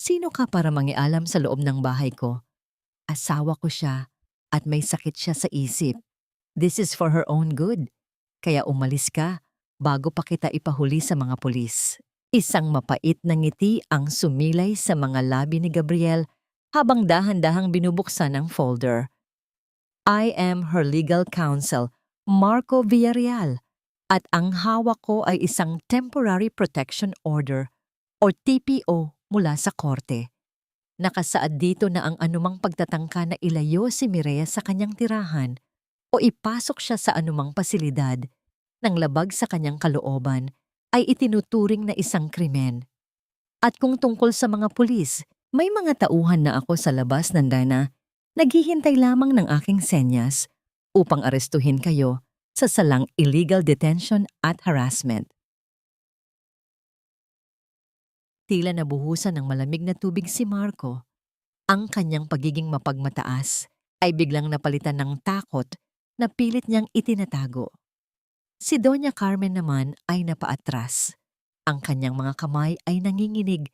Sino ka para mangialam sa loob ng bahay ko? Asawa ko siya at may sakit siya sa isip. This is for her own good. Kaya umalis ka bago pa kita ipahuli sa mga pulis. Isang mapait na ngiti ang sumilay sa mga labi ni Gabriel habang dahan-dahang binubuksan ang folder. I am her legal counsel, Marco Villarreal, at ang hawak ko ay isang Temporary Protection Order o TPO mula sa korte. Nakasaad dito na ang anumang pagtatangka na ilayo si Mireya sa kanyang tirahan o ipasok siya sa anumang pasilidad ng labag sa kanyang kalooban ay itinuturing na isang krimen. At kung tungkol sa mga pulis, may mga tauhan na ako sa labas ng Dana, naghihintay lamang ng aking senyas upang arestuhin kayo sa salang illegal detention at harassment. Tila nabuhusan ng malamig na tubig si Marco. Ang kanyang pagiging mapagmataas ay biglang napalitan ng takot na pilit niyang itinatago. Si Doña Carmen naman ay napaatras. Ang kanyang mga kamay ay nanginginig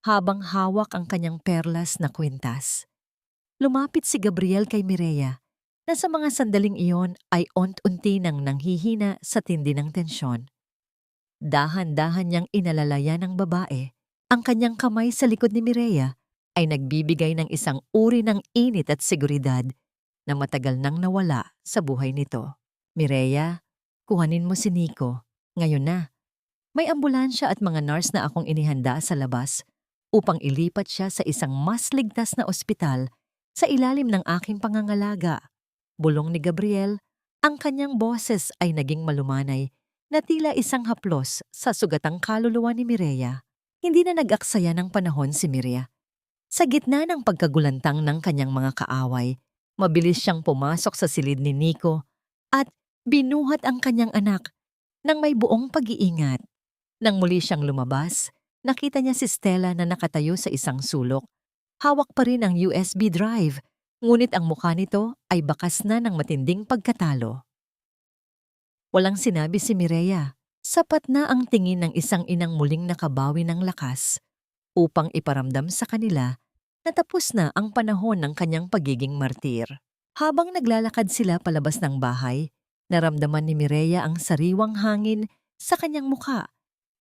habang hawak ang kanyang perlas na kwintas. Lumapit si Gabriel kay Mireya na sa mga sandaling iyon ay unti nang nanghihina sa tindi ng tensyon. Dahan-dahan niyang inalalayan ng babae. Ang kanyang kamay sa likod ni Mireya ay nagbibigay ng isang uri ng init at seguridad na matagal nang nawala sa buhay nito. Mireya, kuhanin mo si Nico. Ngayon na. May ambulansya at mga nurse na akong inihanda sa labas upang ilipat siya sa isang mas ligtas na ospital sa ilalim ng aking pangangalaga. Bulong ni Gabriel, ang kanyang boses ay naging malumanay na tila isang haplos sa sugatang kaluluwa ni Mireya. Hindi na nag-aksaya ng panahon si Mireya. Sa gitna ng pagkagulantang ng kanyang mga kaaway, mabilis siyang pumasok sa silid ni Nico at binuhat ang kanyang anak nang may buong pag-iingat. Nang muli siyang lumabas, nakita niya si Stella na nakatayo sa isang sulok. Hawak pa rin ang USB drive, ngunit ang mukha nito ay bakas na ng matinding pagkatalo. Walang sinabi si Mireya. Sapat na ang tingin ng isang inang muling nakabawi ng lakas upang iparamdam sa kanila na tapos na ang panahon ng kanyang pagiging martir. Habang naglalakad sila palabas ng bahay, naramdaman ni Mireya ang sariwang hangin sa kanyang mukha.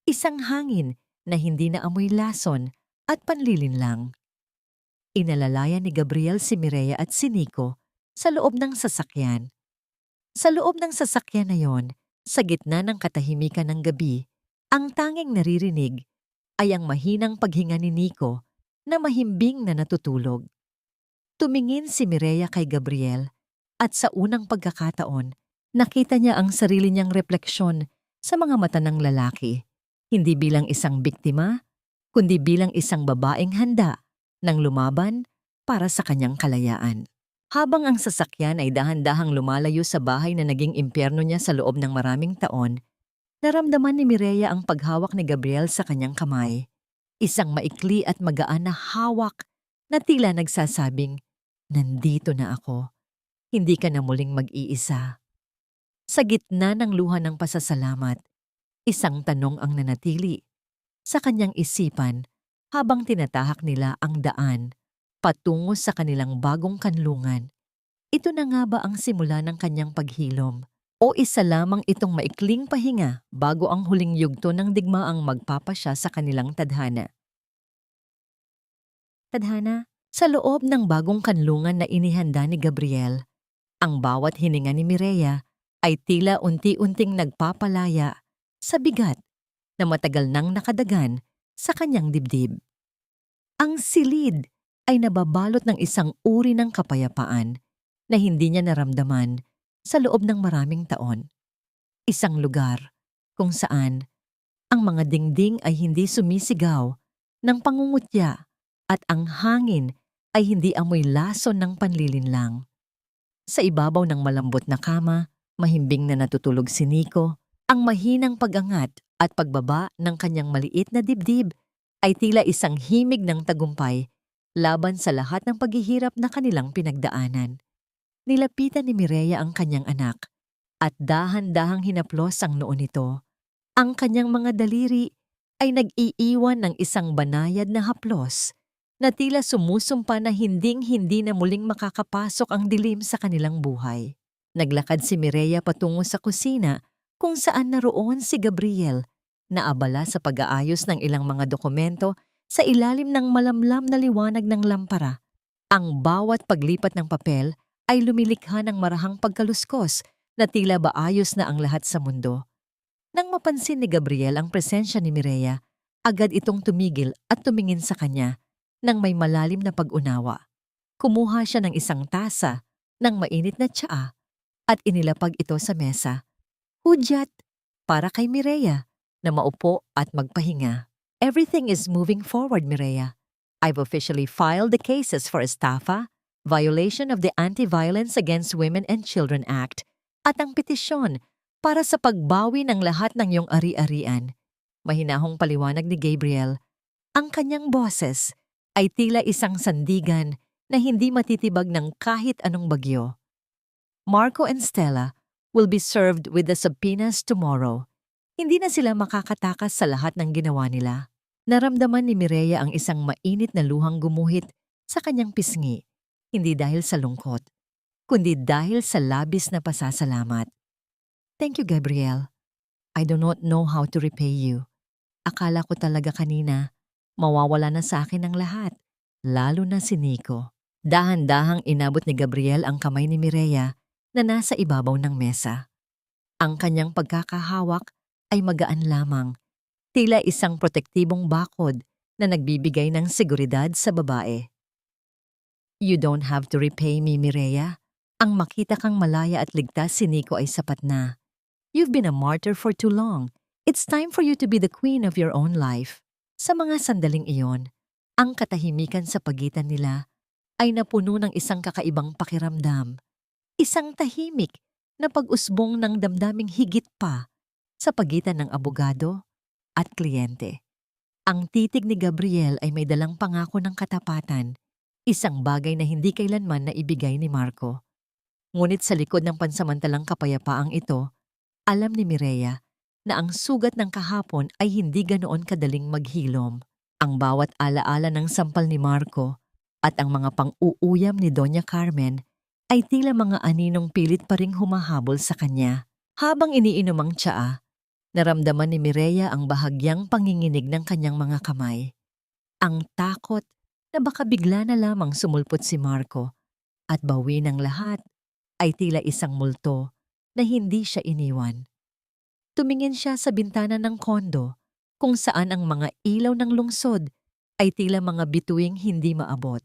Isang hangin na hindi na amoy lason at panlilinlang. Inalalayan ni Gabriel si Mireya at si Nico sa loob ng sasakyan. Sa loob ng sasakyan na yon, sa gitna ng katahimikan ng gabi, ang tanging naririnig ay ang mahinang paghinga ni Nico na mahimbing na natutulog. Tumingin si Mireya kay Gabriel at sa unang pagkakataon, nakita niya ang sarili niyang refleksyon sa mga mata ng lalaki, hindi bilang isang biktima, kundi bilang isang babaeng handa ng lumaban para sa kanyang kalayaan. Habang ang sasakyan ay dahan-dahang lumalayo sa bahay na naging impyerno niya sa loob ng maraming taon, naramdaman ni Mireya ang paghawak ni Gabriel sa kanyang kamay. Isang maikli at magaan na hawak na tila nagsasabing, "Nandito na ako. Hindi ka na muling mag-iisa." Sa gitna ng luha ng pasasalamat, isang tanong ang nanatili sa kanyang isipan habang tinatahak nila ang daan patungo sa kanilang bagong kanlungan. Ito na nga ba ang simula ng kanyang paghilom? O isa lamang itong maikling pahinga bago ang huling yugto ng digmaang magpapasya sa kanilang tadhana? Tadhana, sa loob ng bagong kanlungan na inihanda ni Gabriel, ang bawat hininga ni Mireya ay tila unti-unting nagpapalaya sa bigat na matagal nang nakadagan sa kanyang dibdib. Ang silid ay nababalot ng isang uri ng kapayapaan na hindi niya naramdaman sa loob ng maraming taon. Isang lugar kung saan ang mga dingding ay hindi sumisigaw ng pangungutya at ang hangin ay hindi amoy lason ng panlilinlang. Sa ibabaw ng malambot na kama, mahimbing na natutulog si Nico, ang mahinang pag-angat at pagbaba ng kanyang maliit na dibdib ay tila isang himig ng tagumpay laban sa lahat ng paghihirap na kanilang pinagdaanan. Nilapitan ni Mireya ang kanyang anak at dahan-dahang hinaplos ang noo nito. Ang kanyang mga daliri ay nag-iiwan ng isang banayad na haplos na tila sumusumpa na hinding-hindi na muling makakapasok ang dilim sa kanilang buhay. Naglakad si Mireya patungo sa kusina kung saan naroon si Gabriel naabala sa pag-aayos ng ilang mga dokumento sa ilalim ng malamlam na liwanag ng lampara. Ang bawat paglipat ng papel ay lumilikha ng marahang pagkaluskos na tila ba ayos na ang lahat sa mundo. Nang mapansin ni Gabriel ang presensya ni Mireya, agad itong tumigil at tumingin sa kanya nang may malalim na pag-unawa. Kumuha siya ng isang tasa ng mainit na tsaa at inilapag ito sa mesa. Hudyat para kay Mireya na maupo at magpahinga. Everything is moving forward, Mireya. I've officially filed the cases for estafa, violation of the Anti-Violence Against Women and Children Act, at ang petisyon para sa pagbawi ng lahat ng iyong ari-arian. Mahinahong paliwanag ni Gabriel. Ang kanyang boses ay tila isang sandigan na hindi matitibag ng kahit anong bagyo. Marco and Stella will be served with the subpoenas tomorrow. Hindi na sila makakatakas sa lahat ng ginawa nila. Naramdaman ni Mireya ang isang mainit na luhang gumuhit sa kanyang pisngi, hindi dahil sa lungkot, kundi dahil sa labis na pasasalamat. Thank you, Gabriel. I do not know how to repay you. Akala ko talaga kanina, mawawala na sa akin ang lahat, lalo na si Nico. Dahan-dahang inabot ni Gabriel ang kamay ni Mireya na nasa ibabaw ng mesa. Ang kanyang pagkakahawak ay magaan lamang, tila isang protektibong bakod na nagbibigay ng seguridad sa babae. You don't have to repay me, Mireya. Ang makita kang malaya at ligtas si Nico ay sapat na. You've been a martyr for too long. It's time for you to be the queen of your own life. Sa mga sandaling iyon, ang katahimikan sa pagitan nila ay napuno ng isang kakaibang pakiramdam. Isang tahimik na pag-usbong ng damdaming higit pa sa pagitan ng abogado at kliyente. Ang titig ni Gabriel ay may dalang pangako ng katapatan, isang bagay na hindi kailanman na ibigay ni Marco. Ngunit sa likod ng pansamantalang kapayapaang ito, alam ni Mireya na ang sugat ng kahapon ay hindi ganoon kadaling maghilom. Ang bawat alaala ng sampal ni Marco at ang mga pang-uuyam ni Doña Carmen ay tila mga aninong pilit pa ring humahabol sa kanya. Habang iniinom ang tsaa, naramdaman ni Mireya ang bahagyang panginginig ng kanyang mga kamay. Ang takot na baka bigla na lamang sumulpot si Marco at bawi ng lahat ay tila isang multo na hindi siya iniwan. Tumingin siya sa bintana ng kondo kung saan ang mga ilaw ng lungsod ay tila mga bituing hindi maabot.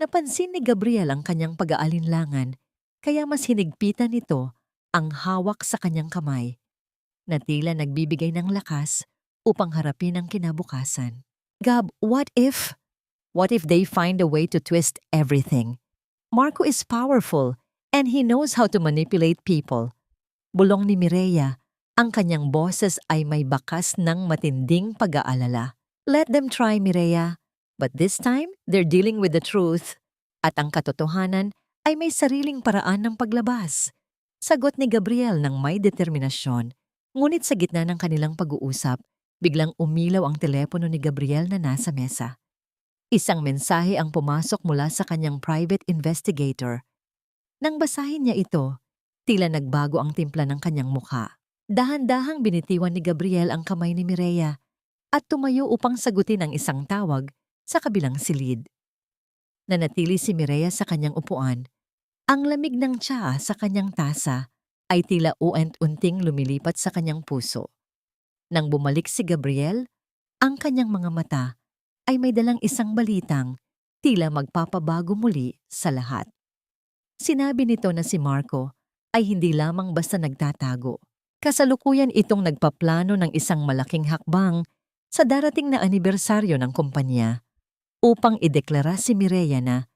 Napansin ni Gabriel ang kanyang pag-aalinlangan kaya mas hinigpitan nito ang hawak sa kanyang kamay na tila nagbibigay ng lakas upang harapin ang kinabukasan. Gab, what if? What if they find a way to twist everything? Marco is powerful and he knows how to manipulate people. Bulong ni Mireya, ang kanyang boses ay may bakas ng matinding pag-aalala. Let them try, Mireya. But this time, they're dealing with the truth. At ang katotohanan ay may sariling paraan ng paglabas. Sagot ni Gabriel ng may determinasyon. Ngunit sa gitna ng kanilang pag-uusap, biglang umilaw ang telepono ni Gabriel na nasa mesa. Isang mensahe ang pumasok mula sa kanyang private investigator. Nang basahin niya ito, tila nagbago ang timpla ng kanyang mukha. Dahan-dahang binitiwan ni Gabriel ang kamay ni Mireya at tumayo upang sagutin ang isang tawag sa kabilang silid. Nanatili si Mireya sa kanyang upuan. Ang lamig ng tsaa sa kanyang tasa ay tila uent-unting lumilipat sa kanyang puso. Nang bumalik si Gabriel, ang kanyang mga mata ay may dalang isang balitang tila magpapabago muli sa lahat. Sinabi nito na si Marco ay hindi lamang basta nagtatago. Kasalukuyan itong nagpaplano ng isang malaking hakbang sa darating na anibersaryo ng kumpanya upang ideklara si Mireya na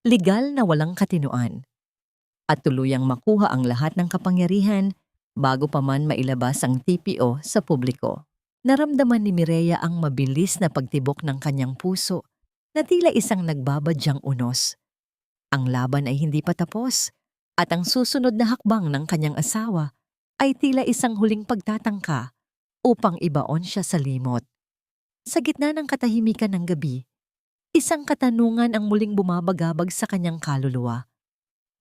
legal na walang katinuan at tuluyang makuha ang lahat ng kapangyarihan bago pa man mailabas ang TPO sa publiko. Naramdaman ni Mireya ang mabilis na pagtibok ng kanyang puso na tila isang nagbabadyang unos. Ang laban ay hindi pa tapos at ang susunod na hakbang ng kanyang asawa ay tila isang huling pagtatangka upang ibaon siya sa limot. Sa gitna ng katahimikan ng gabi, isang katanungan ang muling bumabagabag sa kanyang kaluluwa.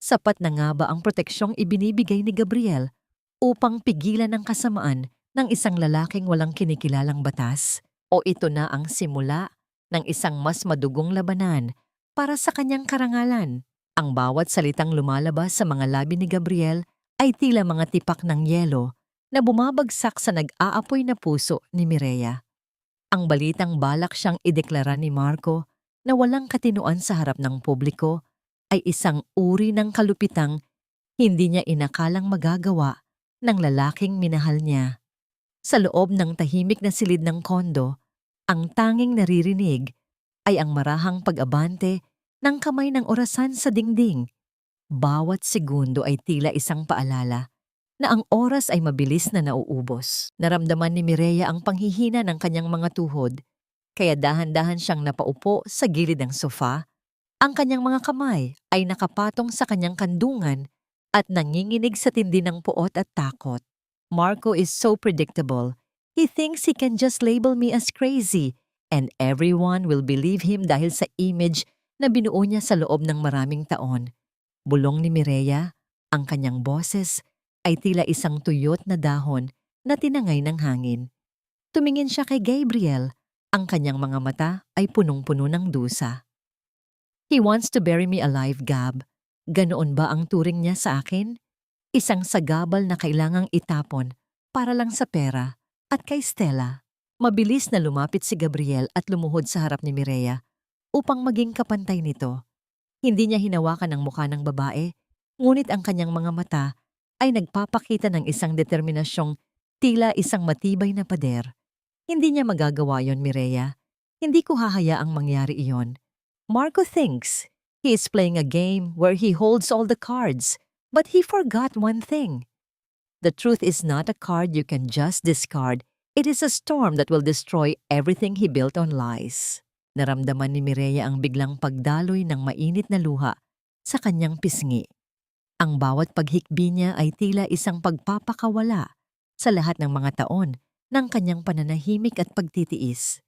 Sapat na nga ba ang proteksyong ibinibigay ni Gabriel upang pigilan ang kasamaan ng isang lalaking walang kinikilalang batas o ito na ang simula ng isang mas madugong labanan para sa kanyang karangalan? Ang bawat salitang lumalabas sa mga labi ni Gabriel ay tila mga tipak ng yelo na bumabagsak sa nag-aapoy na puso ni Mireya. Ang balitang balak siyang ideklara ni Marco na walang katinuan sa harap ng publiko ay isang uri ng kalupitang hindi niya inakalang magagawa ng lalaking minahal niya. Sa loob ng tahimik na silid ng kondo, ang tanging naririnig ay ang marahang pag-abante ng kamay ng orasan sa dingding. Bawat segundo ay tila isang paalala na ang oras ay mabilis na nauubos. Naramdaman ni Mireya ang panghihina ng kanyang mga tuhod, kaya dahan-dahan siyang napaupo sa gilid ng sofa. Ang kanyang mga kamay ay nakapatong sa kanyang kandungan at nanginginig sa tindi ng puot at takot. Marco is so predictable. He thinks he can just label me as crazy and everyone will believe him dahil sa image na binuo niya sa loob ng maraming taon. Bulong ni Mireya, ang kanyang boses ay tila isang tuyot na dahon na tinangay ng hangin. Tumingin siya kay Gabriel. Ang kanyang mga mata ay punong-puno ng dusa. He wants to bury me alive, Gab. Ganoon ba ang turing niya sa akin? Isang sagabal na kailangang itapon para lang sa pera at kay Stella. Mabilis na lumapit si Gabriel at lumuhod sa harap ni Mireya upang maging kapantay nito. Hindi niya hinawakan ang mukha ng babae, ngunit ang kanyang mga mata ay nagpapakita ng isang determinasyong tila isang matibay na pader. Hindi niya magagawa yon, Mireya. Hindi ko hahayaang mangyari iyon. Marco thinks he is playing a game where he holds all the cards, but he forgot one thing. The truth is not a card you can just discard. It is a storm that will destroy everything he built on lies. Naramdaman ni Mireya ang biglang pagdaloy ng mainit na luha sa kanyang pisngi. Ang bawat paghikbi niya ay tila isang pagpapakawala sa lahat ng mga taon ng kanyang pananahimik at pagtitiis.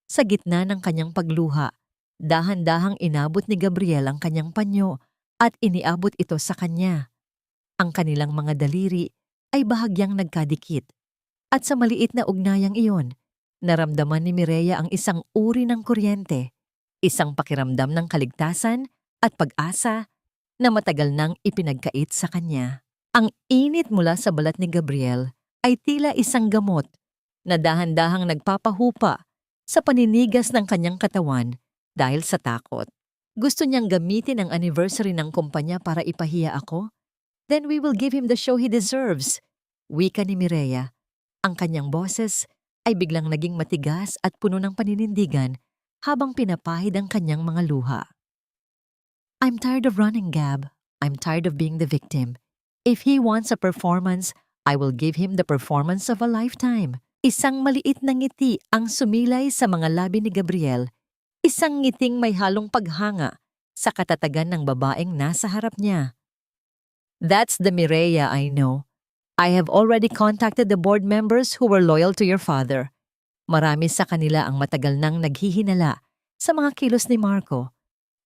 Sa gitna ng kanyang pagluha, dahan-dahang inabot ni Gabriel ang kanyang panyo at iniabot ito sa kanya. Ang kanilang mga daliri ay bahagyang nagkadikit at sa maliit na ugnayang iyon, naramdaman ni Mireya ang isang uri ng kuryente, isang pakiramdam ng kaligtasan at pag-asa na matagal nang ipinagkait sa kanya. Ang init mula sa balat ni Gabriel ay tila isang gamot na dahan-dahang nagpapahupa sa paninigas ng kanyang katawan dahil sa takot. Gusto niyang gamitin ang anniversary ng kumpanya para ipahiya ako? Then we will give him the show he deserves. Wika ni Mireya. Ang kanyang boses ay biglang naging matigas at puno ng paninindigan habang pinapahid ang kanyang mga luha. I'm tired of running, Gab. I'm tired of being the victim. If he wants a performance, I will give him the performance of a lifetime. Isang maliit na ngiti ang sumilay sa mga labi ni Gabriel. Isang ngiting may halong paghanga sa katatagan ng babaeng nasa harap niya. That's the Mireya I know. I have already contacted the board members who were loyal to your father. Marami sa kanila ang matagal nang naghihinala sa mga kilos ni Marco.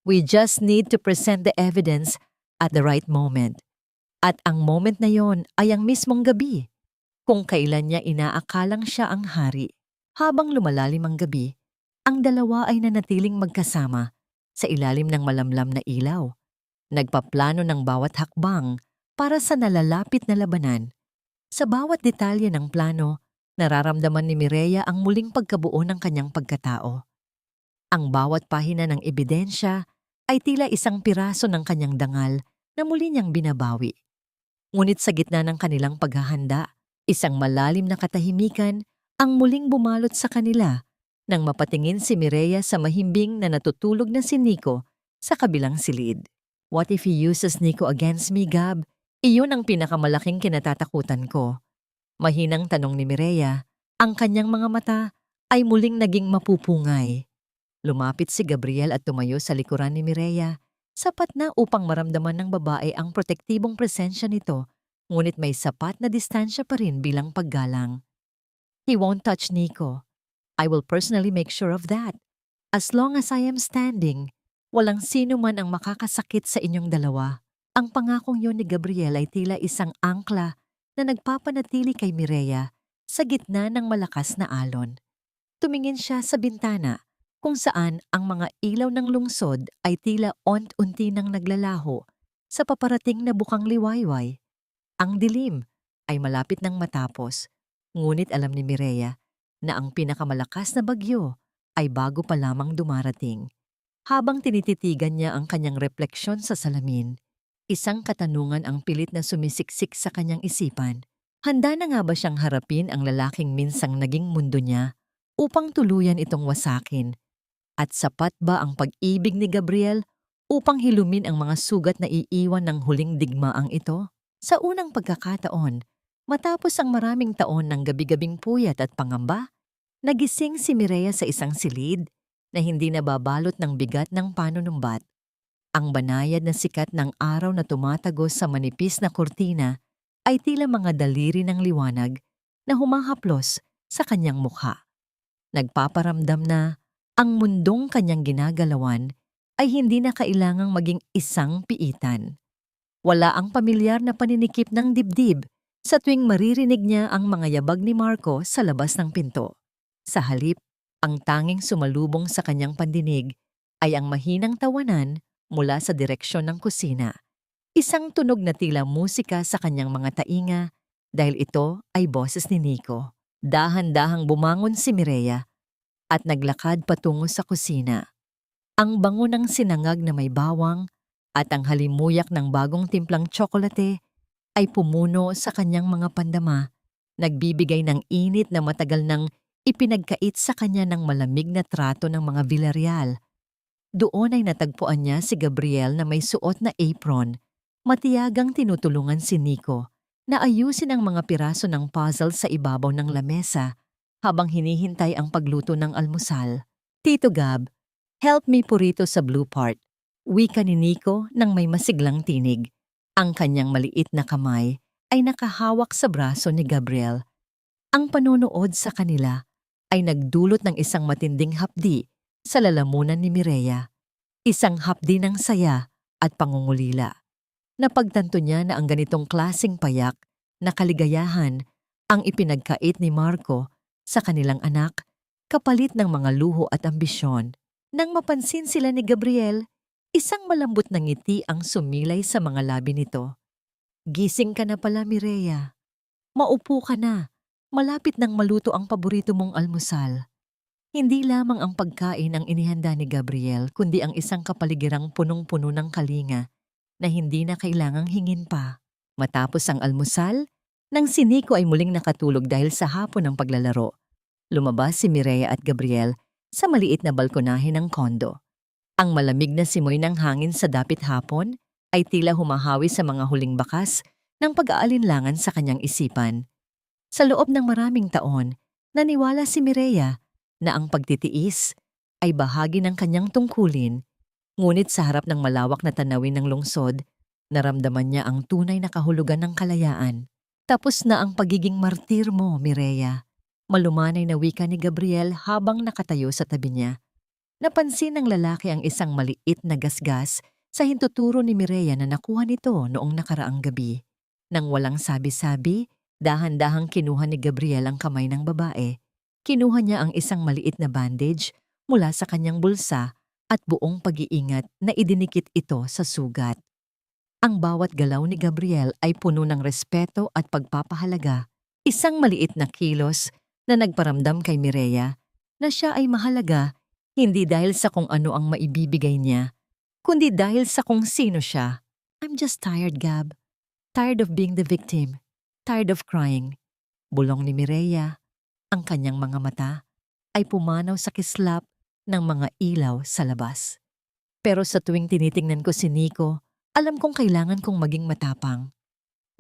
We just need to present the evidence at the right moment. At ang moment na yon ay ang mismong gabi, kung kailan niya inaakalang siya ang hari. Habang lumalalim ang gabi, ang dalawa ay nanatiling magkasama sa ilalim ng malamlam na ilaw. Nagpaplano ng bawat hakbang para sa nalalapit na labanan. Sa bawat detalye ng plano, nararamdaman ni Mireya ang muling pagkabuo ng kanyang pagkatao. Ang bawat pahina ng ebidensya ay tila isang piraso ng kanyang dangal na muli niyang binabawi. Ngunit sa gitna ng kanilang paghahanda, isang malalim na katahimikan ang muling bumalot sa kanila nang mapatingin si Mireya sa mahimbing na natutulog na si Nico sa kabilang silid. What if he uses Nico against me, Gab? Iyon ang pinakamalaking kinatatakutan ko. Mahinang tanong ni Mireya, ang kanyang mga mata ay muling naging mapupungay. Lumapit si Gabriel at tumayo sa likuran ni Mireya, sapat na upang maramdaman ng babae ang protektibong presensya nito, ngunit may sapat na distansya pa rin bilang paggalang. He won't touch Nico. I will personally make sure of that. As long as I am standing, walang sino man ang makakasakit sa inyong dalawa. Ang pangakong yon ni Gabriel ay tila isang angkla na nagpapanatili kay Mireya Sa gitna ng malakas na alon, tumingin siya sa bintana kung saan ang mga ilaw ng lungsod ay tila ont-unti nang naglalaho sa paparating na bukang liwayway. Ang dilim ay malapit nang matapos, ngunit alam ni Mireya na ang pinakamalakas na bagyo ay bago pa lamang dumarating. Habang tinititigan niya ang kanyang refleksyon sa salamin, isang katanungan ang pilit na sumisiksik sa kanyang isipan. Handa na nga ba siyang harapin ang lalaking minsang naging mundo niya upang tuluyan itong wasakin? At sapat ba ang pag-ibig ni Gabriel upang hilumin ang mga sugat na iiwan ng huling digmaang ito? Sa unang pagkakataon, matapos ang maraming taon ng gabi-gabing puyat at pangamba, nagising si Mireya sa isang silid na hindi nababalot ng bigat ng panunumbat. Ang banayad na sikat ng araw na tumatagos sa manipis na kurtina ay tila mga daliri ng liwanag na humahaplos sa kanyang mukha. Nagpaparamdam na ang mundong kanyang ginagalawan ay hindi na kailangang maging isang piitan. Wala ang pamilyar na paninikip ng dibdib sa tuwing maririnig niya ang mga yabag ni Marco sa labas ng pinto. Sa halip, ang tanging sumalubong sa kanyang pandinig ay ang mahinang tawanan mula sa direksyon ng kusina. Isang tunog na tila musika sa kanyang mga tainga dahil ito ay boses ni Nico. Dahan-dahang bumangon si Mireya at naglakad patungo sa kusina. Ang bango ng sinangag na may bawang at ang halimuyak ng bagong timplang tsokolate ay pumuno sa kanyang mga pandama, nagbibigay ng init na matagal nang ipinagkait sa kanya ng malamig na trato ng mga Villarreal. Doon ay natagpuan niya si Gabriel na may suot na apron, matiyagang tinutulungan si Nico na ayusin ang mga piraso ng puzzle sa ibabaw ng lamesa habang hinihintay ang pagluto ng almusal. "Tito Gab, help me purito sa blue part," wika ni Nico nang may masiglang tinig. Ang kanyang maliit na kamay ay nakahawak sa braso ni Gabriel. Ang panonood sa kanila ay nagdulot ng isang matinding hapdi sa lalamunan ni Mireya. Isang hapdi ng saya at pangungulila. Napagtanto niya na ang ganitong klaseng payak na kaligayahan ang ipinagkait ni Marco sa kanilang anak, kapalit ng mga luho at ambisyon. Nang mapansin sila ni Gabriel, isang malambot na ngiti ang sumilay sa mga labi nito. "Gising ka na pala, Mireya. Maupo ka na. Malapit nang maluto ang paborito mong almusal." Hindi lamang ang pagkain ang inihanda ni Gabriel, kundi ang isang kapaligirang punong-puno ng kalinga na hindi na kailangang hingin pa. Matapos ang almusal, nang si Nico ay muling nakatulog dahil sa hapon ng paglalaro, lumabas si Mireya at Gabriel sa maliit na balkonahe ng kondo. Ang malamig na simoy ng hangin sa dapit hapon ay tila humahawi sa mga huling bakas ng pag-aalinlangan sa kanyang isipan. Sa loob ng maraming taon, naniwala si Mireya na ang pagtitiis ay bahagi ng kanyang tungkulin, ngunit sa harap ng malawak na tanawin ng lungsod, naramdaman niya ang tunay na kahulugan ng kalayaan. "Tapos na ang pagiging martir mo, Mireya," malumanay na wika ni Gabriel habang nakatayo sa tabi niya. Napansin ng lalaki ang isang maliit na gasgas sa hintuturo ni Mireya na nakuha nito noong nakaraang gabi. Nang walang sabi-sabi, dahan-dahang kinuha ni Gabriel ang kamay ng babae. Kinuha niya ang isang maliit na bandage mula sa kanyang bulsa at buong pag-iingat na idinikit ito sa sugat. Ang bawat galaw ni Gabriel ay puno ng respeto at pagpapahalaga. Isang maliit na kilos na nagparamdam kay Mireya na siya ay mahalaga hindi dahil sa kung ano ang maibibigay niya, kundi dahil sa kung sino siya. "I'm just tired, Gab. Tired of being the victim. Tired of crying." Bulong ni Mireya. Ang kanyang mga mata ay pumanaw sa kislap ng mga ilaw sa labas. "Pero sa tuwing tinitingnan ko si Nico, alam kong kailangan kong maging matapang.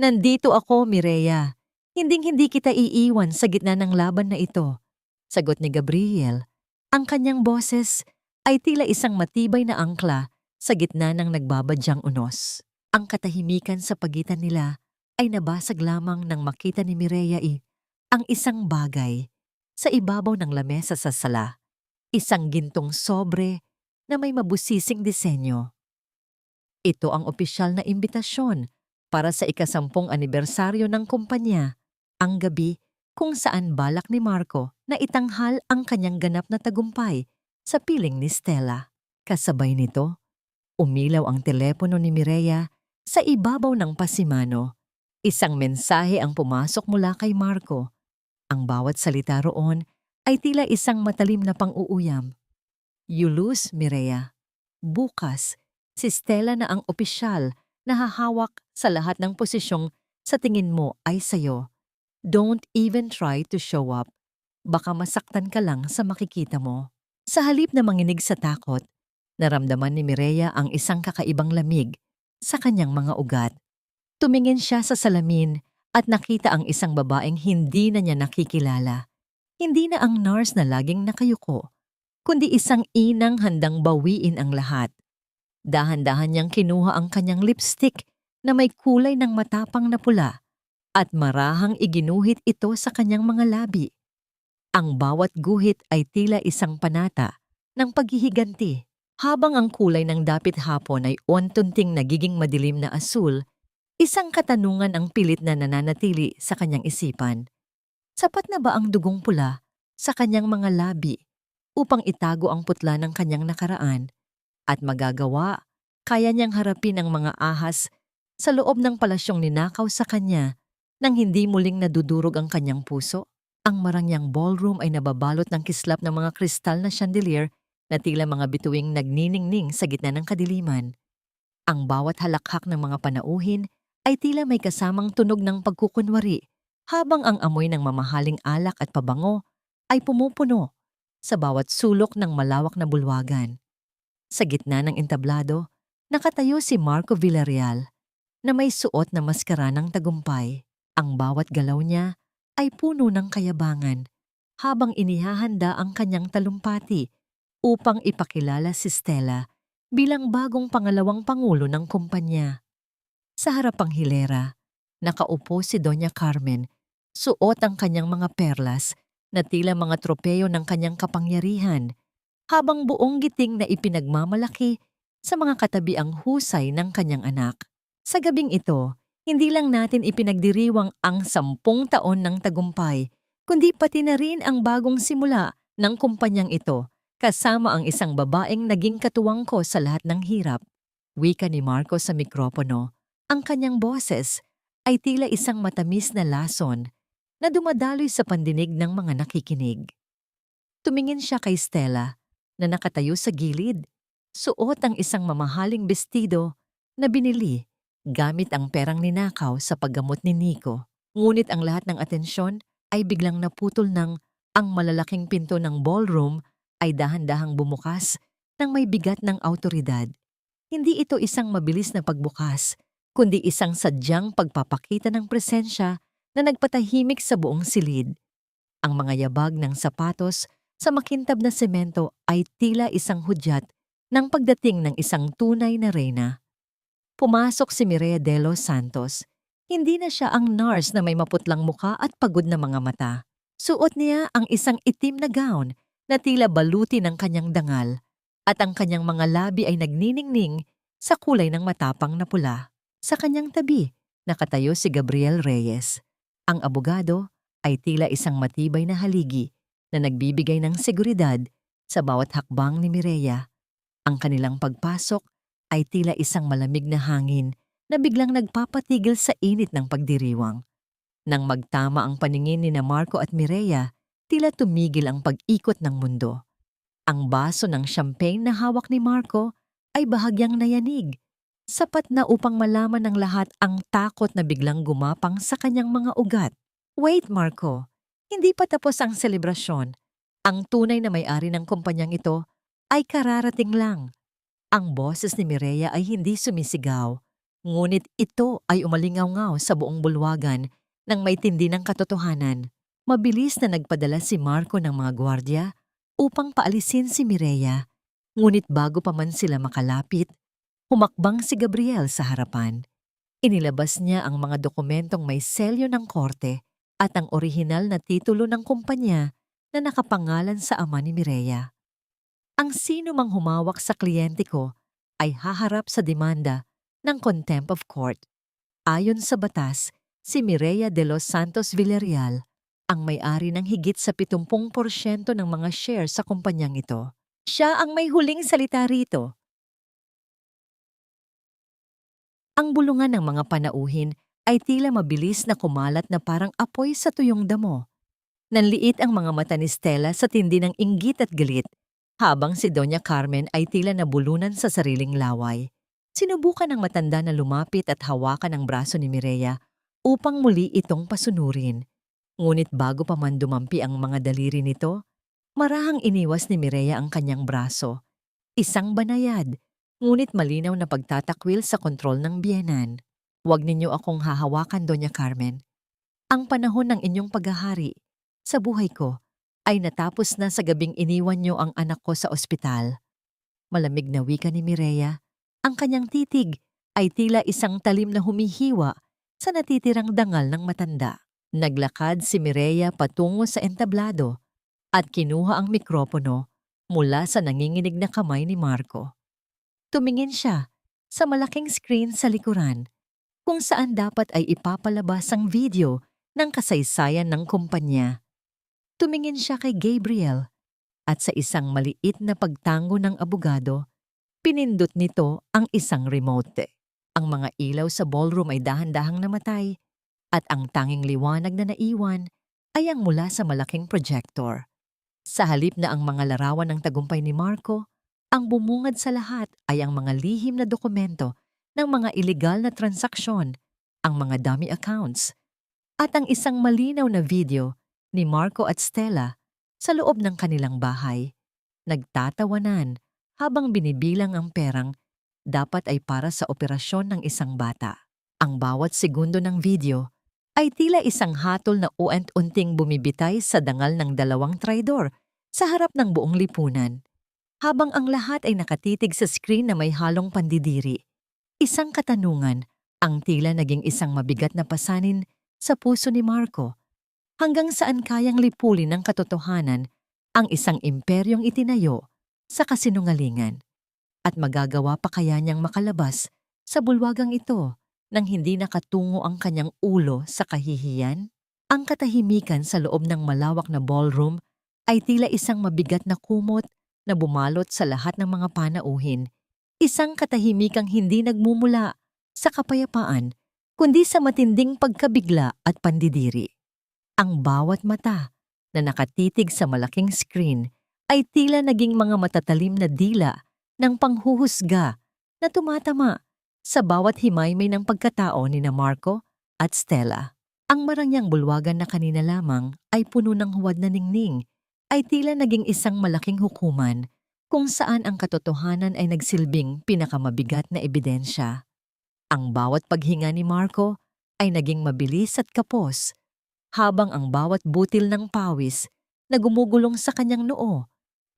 Nandito ako, Mireya. Hinding-hindi kita iiwan sa gitna ng laban na ito," sagot ni Gabriel. Ang kanyang boses ay tila isang matibay na angkla sa gitna ng nagbabadyang unos. Ang katahimikan sa pagitan nila ay nabasag lamang nang makita ni Mireya ang isang bagay sa ibabaw ng lamesa sa sala. Isang gintong sobre na may mabusising disenyo. Ito ang opisyal na imbitasyon para sa ika-10 anibersaryo ng kumpanya, ang gabi kung saan balak ni Marco na itanghal ang kanyang ganap na tagumpay sa piling ni Stella. Kasabay nito, umilaw ang telepono ni Mireya sa ibabaw ng pasimano. Isang mensahe ang pumasok mula kay Marco. Ang bawat salita roon ay tila isang matalim na pang-uuyam. You lose, Mireya. Bukas, si Stella na ang opisyal na hahawak sa lahat ng posisyong sa tingin mo ay sayo. Don't even try to show up. Baka masaktan ka lang sa makikita mo. Sa halip na manginig sa takot, naramdaman ni Mireya ang isang kakaibang lamig sa kanyang mga ugat. Tumingin siya sa salamin at nakita ang isang babaeng hindi na niya nakikilala. Hindi na ang nurse na laging nakayuko, kundi isang inang handang bawiin ang lahat. Dahan-dahan niyang kinuha ang kanyang lipstick na may kulay ng matapang na pula at marahang iginuhit ito sa kanyang mga labi. Ang bawat guhit ay tila isang panata ng paghihiganti, habang ang kulay ng dapit hapon ay untunting nagiging madilim na asul. Isang katanungan ang pilit na nananatili sa kanyang isipan. Sapat na ba ang dugong pula sa kanyang mga labi upang itago ang putla ng kanyang nakaraan? At magagawa, kaya niyang harapin ang mga ahas sa loob ng palasyong ninakaw sa kanya nang hindi muling nadudurog ang kanyang puso? Ang marangyang ballroom ay nababalot ng kislap ng mga kristal na chandelier na tila mga bituing nagniningning sa gitna ng kadiliman. Ang bawat halakhak ng mga panauhin ay tila may kasamang tunog ng pagkukunwari, habang ang amoy ng mamahaling alak at pabango ay pumupuno sa bawat sulok ng malawak na bulwagan. Sa gitna ng entablado, nakatayo si Marco Villarreal na may suot na maskara ng tagumpay. Ang bawat galaw niya ay puno ng kayabangan, habang inihahanda ang kanyang talumpati upang ipakilala si Stella bilang bagong pangalawang pangulo ng kumpanya. Sa harapang hilera, nakaupo si Doña Carmen, suot ang kanyang mga perlas na tila mga tropeyo ng kanyang kapangyarihan, habang buong giting na ipinagmamalaki sa mga katabi ang husay ng kanyang anak. Sa gabing ito, hindi lang natin ipinagdiriwang ang 10 taon ng tagumpay, kundi pati na rin ang bagong simula ng kumpanyang ito, kasama ang isang babaeng naging katuwang ko sa lahat ng hirap. Wika ni Marco sa mikropono. Ang kanyang boses ay tila isang matamis na lason na dumadaloy sa pandinig ng mga nakikinig. Tumingin siya kay Stella na nakatayo sa gilid, suot ang isang mamahaling bestido na binili gamit ang perang ninakaw sa paggamot ni Nico. Ngunit ang lahat ng atensyon ay biglang naputol nang ang malalaking pinto ng ballroom ay dahan-dahang bumukas ng may bigat ng awtoridad. Hindi ito isang mabilis na pagbukas, kundi isang sadyang pagpapakita ng presensya na nagpatahimik sa buong silid. Ang mga yabag ng sapatos sa makintab na semento ay tila isang hudyat ng pagdating ng isang tunay na reyna. Pumasok si Mireya de los Santos. Hindi na siya ang nurse na may maputlang muka at pagod na mga mata. Suot niya ang isang itim na gown na tila baluti ng kanyang dangal, at ang kanyang mga labi ay nagniningning sa kulay ng matapang na pula. Sa kanyang tabi, nakatayo si Gabriel Reyes. Ang abogado ay tila isang matibay na haligi na nagbibigay ng seguridad sa bawat hakbang ni Mireya. Ang kanilang pagpasok ay tila isang malamig na hangin na biglang nagpapatigil sa init ng pagdiriwang. Nang magtama ang paningin ni Marco at Mireya, tila tumigil ang pag-ikot ng mundo. Ang baso ng champagne na hawak ni Marco ay bahagyang nayanig, sapat na upang malaman ng lahat ang takot na biglang gumapang sa kanyang mga ugat. Wait, Marco, hindi pa tapos ang selebrasyon. Ang tunay na may-ari ng kumpanyang ito ay kararating lang. Ang boses ni Mireya ay hindi sumisigaw, ngunit ito ay umalingaw-ngaw sa buong bulwagan nang may tindi ng katotohanan. Mabilis na nagpadala si Marco ng mga gwardya upang paalisin si Mireya, ngunit bago pa man sila makalapit, humakbang si Gabriel sa harapan. Inilabas niya ang mga dokumentong may selyo ng korte at ang orihinal na titulo ng kumpanya na nakapangalan sa ama ni Mireya. Ang sino mang humawak sa kliyente ko ay haharap sa demanda ng contempt of court. Ayon sa batas, si Mireya de los Santos Villarreal ang may-ari ng higit sa 70% ng mga share sa kumpanyang ito. Siya ang may huling salita rito. Ang bulungan ng mga panauhin ay tila mabilis na kumalat na parang apoy sa tuyong damo. Nanliit ang mga mata ni Stella sa tindi ng inggit at galit, habang si Doña Carmen ay tila nabulunan sa sariling laway. Sinubukan ng matanda na lumapit at hawakan ang braso ni Mireya upang muli itong pasunurin. Ngunit bago pa man dumampi ang mga daliri nito, marahang iniwas ni Mireya ang kanyang braso. Isang banayad, ngunit malinaw na pagtatakwil sa kontrol ng biyenan. Huwag ninyo akong hahawakan, Doña Carmen. Ang panahon ng inyong paghahari sa buhay ko ay natapos na sa gabing iniwan niyo ang anak ko sa ospital. Malamig na wika ni Mireya. Ang kanyang titig ay tila isang talim na humihiwa sa natitirang dangal ng matanda. Naglakad si Mireya patungo sa entablado at kinuha ang mikropono mula sa nanginginig na kamay ni Marco. Tumingin siya sa malaking screen sa likuran kung saan dapat ay ipapalabas ang video ng kasaysayan ng kumpanya. Tumingin siya kay Gabriel at sa isang maliit na pagtango ng abogado, pinindot nito ang isang remote. Ang mga ilaw sa ballroom ay dahan-dahang namatay at ang tanging liwanag na naiwan ay ang mula sa malaking projector. Sa halip na ang mga larawan ng tagumpay ni Marco, ang bumungad sa lahat ay ang mga lihim na dokumento ng mga ilegal na transaksyon, ang mga dummy accounts, at ang isang malinaw na video ni Marco at Stella sa loob ng kanilang bahay. Nagtatawanan habang binibilang ang perang dapat ay para sa operasyon ng isang bata. Ang bawat segundo ng video ay tila isang hatol na uent-unting bumibitay sa dangal ng dalawang traidor sa harap ng buong lipunan. Habang ang lahat ay nakatitig sa screen na may halong pandidiri, isang katanungan ang tila naging isang mabigat na pasanin sa puso ni Marco. Hanggang saan kayang lipulin ng katotohanan ang isang imperyong itinayo sa kasinungalingan? At magagawa pa kaya niyang makalabas sa bulwagang ito nang hindi nakatungo ang kanyang ulo sa kahihiyan? Ang katahimikan sa loob ng malawak na ballroom ay tila isang mabigat na kumot na bumalot sa lahat ng mga panauhin. Isang katahimikang hindi nagmumula sa kapayapaan, kundi sa matinding pagkabigla at pandidiri. Ang bawat mata na nakatitig sa malaking screen ay tila naging mga matatalim na dila ng panghuhusga na tumatama sa bawat himaymay ng pagkatao ni Marco at Stella. Ang marangyang bulwagan na kanina lamang ay puno ng huwad na ningning ay tila naging isang malaking hukuman kung saan ang katotohanan ay nagsilbing pinakamabigat na ebidensya. Ang bawat paghinga ni Marco ay naging mabilis at kapos, habang ang bawat butil ng pawis na gumugulong sa kanyang noo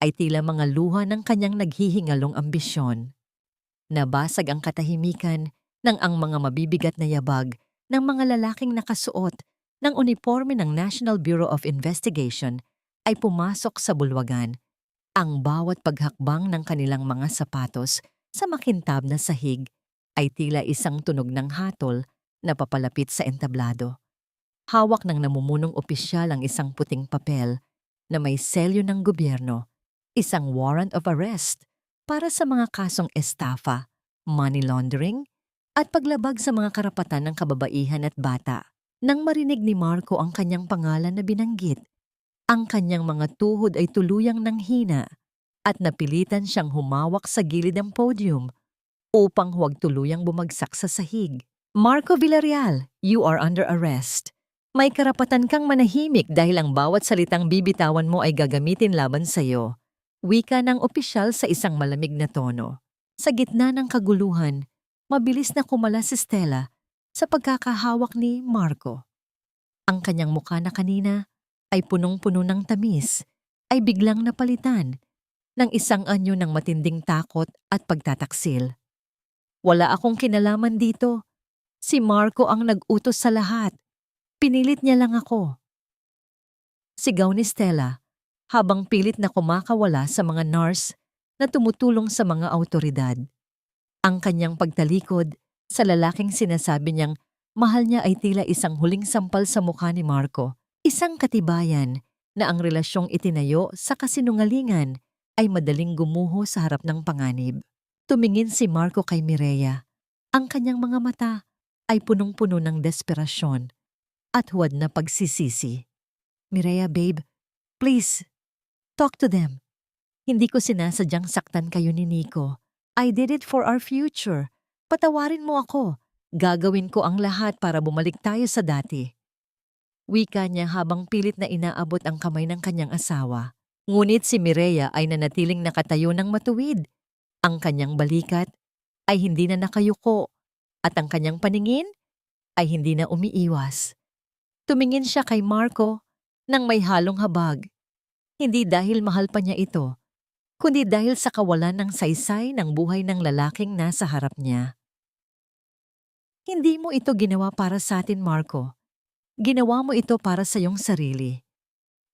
ay tila mga luha ng kanyang naghihingalong ambisyon. Nabasag ang katahimikan nang ang mga mabibigat na yabag ng mga lalaking nakasuot ng uniforme ng National Bureau of Investigation ay pumasok sa bulwagan. Ang bawat paghakbang ng kanilang mga sapatos sa makintab na sahig ay tila isang tunog ng hatol na papalapit sa entablado. Hawak ng namumunong opisyal ang isang puting papel na may selyo ng gobyerno, isang warrant of arrest para sa mga kasong estafa, money laundering, at paglabag sa mga karapatan ng kababaihan at bata. Nang marinig ni Marco ang kanyang pangalan na binanggit, ang kanyang mga tuhod ay tuluyang nanghina at napilitan siyang humawak sa gilid ng podium upang huwag tuluyang bumagsak sa sahig. Marco Villarreal, you are under arrest. May karapatan kang manahimik dahil ang bawat salitang bibitawan mo ay gagamitin laban sa iyo. Wika ng opisyal sa isang malamig na tono. Sa gitna ng kaguluhan, mabilis na kumala si Stella sa pagkakahawak ni Marco. Ang kanyang mukha na kanina ay punong-puno ng tamis, ay biglang napalitan ng isang anyo ng matinding takot at pagtataksil. Wala akong kinalaman dito. Si Marco ang nag-utos sa lahat. Pinilit niya lang ako. Sigaw ni Stella habang pilit na kumakawala sa mga nurse na tumutulong sa mga awtoridad. Ang kanyang pagtalikod sa lalaking sinasabi niyang mahal niya ay tila isang huling sampal sa mukha ni Marco. Isang katibayan na ang relasyong itinayo sa kasinungalingan ay madaling gumuho sa harap ng panganib. Tumingin si Marco kay Mireya. Ang kanyang mga mata ay punong-puno ng desperasyon at huwad na pagsisisi. Mireya, babe, please, talk to them. Hindi ko sinasadyang saktan kayo ni Nico. I did it for our future. Patawarin mo ako. Gagawin ko ang lahat para bumalik tayo sa dati. Wika niya habang pilit na inaabot ang kamay ng kanyang asawa. Ngunit si Mireya ay nanatiling nakatayo ng matuwid. Ang kanyang balikat ay hindi na nakayuko at ang kanyang paningin ay hindi na umiiwas. Tumingin siya kay Marco nang may halong habag. Hindi dahil mahal pa niya ito, kundi dahil sa kawalan ng saysay ng buhay ng lalaking nasa harap niya. Hindi mo ito ginawa para sa atin, Marco. Ginawa mo ito para sa iyong sarili.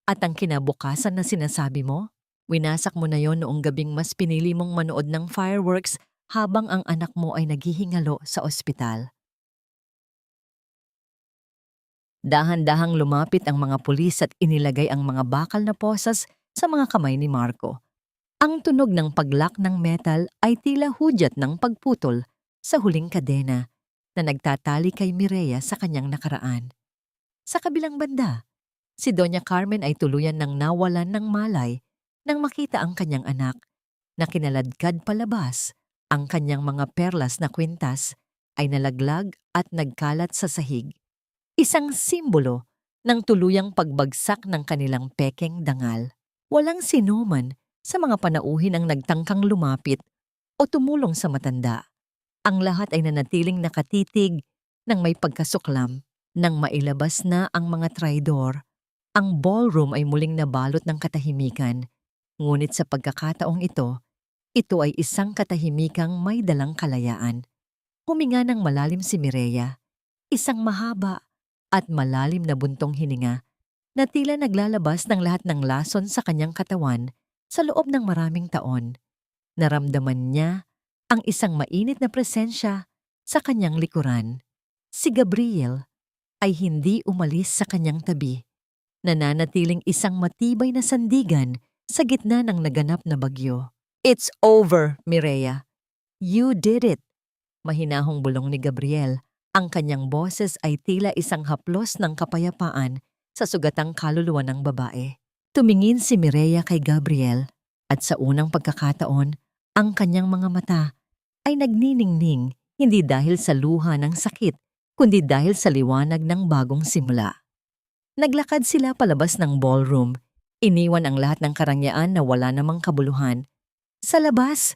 At ang kinabukasan na sinasabi mo, winasak mo na yon noong gabing mas pinili mong manood ng fireworks habang ang anak mo ay naghihingalo sa ospital. Dahan-dahang lumapit ang mga pulis at inilagay ang mga bakal na posas sa mga kamay ni Marco. Ang tunog ng paglak ng metal ay tila hudyat ng pagputol sa huling kadena na nagtatali kay Mireya sa kanyang nakaraan. Sa kabilang banda, si Doña Carmen ay tuluyan ng nawalan ng malay nang makita ang kanyang anak na kinaladkad palabas. Ang kanyang mga perlas na kwintas ay nalaglag at nagkalat sa sahig. Isang simbolo ng tuluyang pagbagsak ng kanilang pekeng dangal. Walang sinuman sa mga panauhin ang nagtangkang lumapit o tumulong sa matanda. Ang lahat ay nanatiling nakatitig ng may pagkasuklam. Nang mailabas na ang mga traidor, ang ballroom ay muling nabalot ng katahimikan. Ngunit sa pagkakataong ito ay isang katahimikang may dalang kalayaan. Huminga ng malalim si Mireya, isang mahaba at malalim na buntong hininga na tila naglalabas ng lahat ng lason sa kanyang katawan sa loob ng maraming taon. Naramdaman niya ang isang mainit na presensya sa kanyang likuran. Si Gabriel ay hindi umalis sa kanyang tabi, nananatiling isang matibay na sandigan sa gitna ng naganap na bagyo. "It's over, Mireya. You did it." Mahinahong bulong ni Gabriel. Ang kanyang boses ay tila isang haplos ng kapayapaan sa sugatang kaluluwa ng babae. Tumingin si Mireya kay Gabriel at sa unang pagkakataon, ang kanyang mga mata ay nagniningning hindi dahil sa luha ng sakit, kundi dahil sa liwanag ng bagong simula. Naglakad sila palabas ng ballroom, iniwan ang lahat ng karangyaan na wala namang kabuluhan. Sa labas,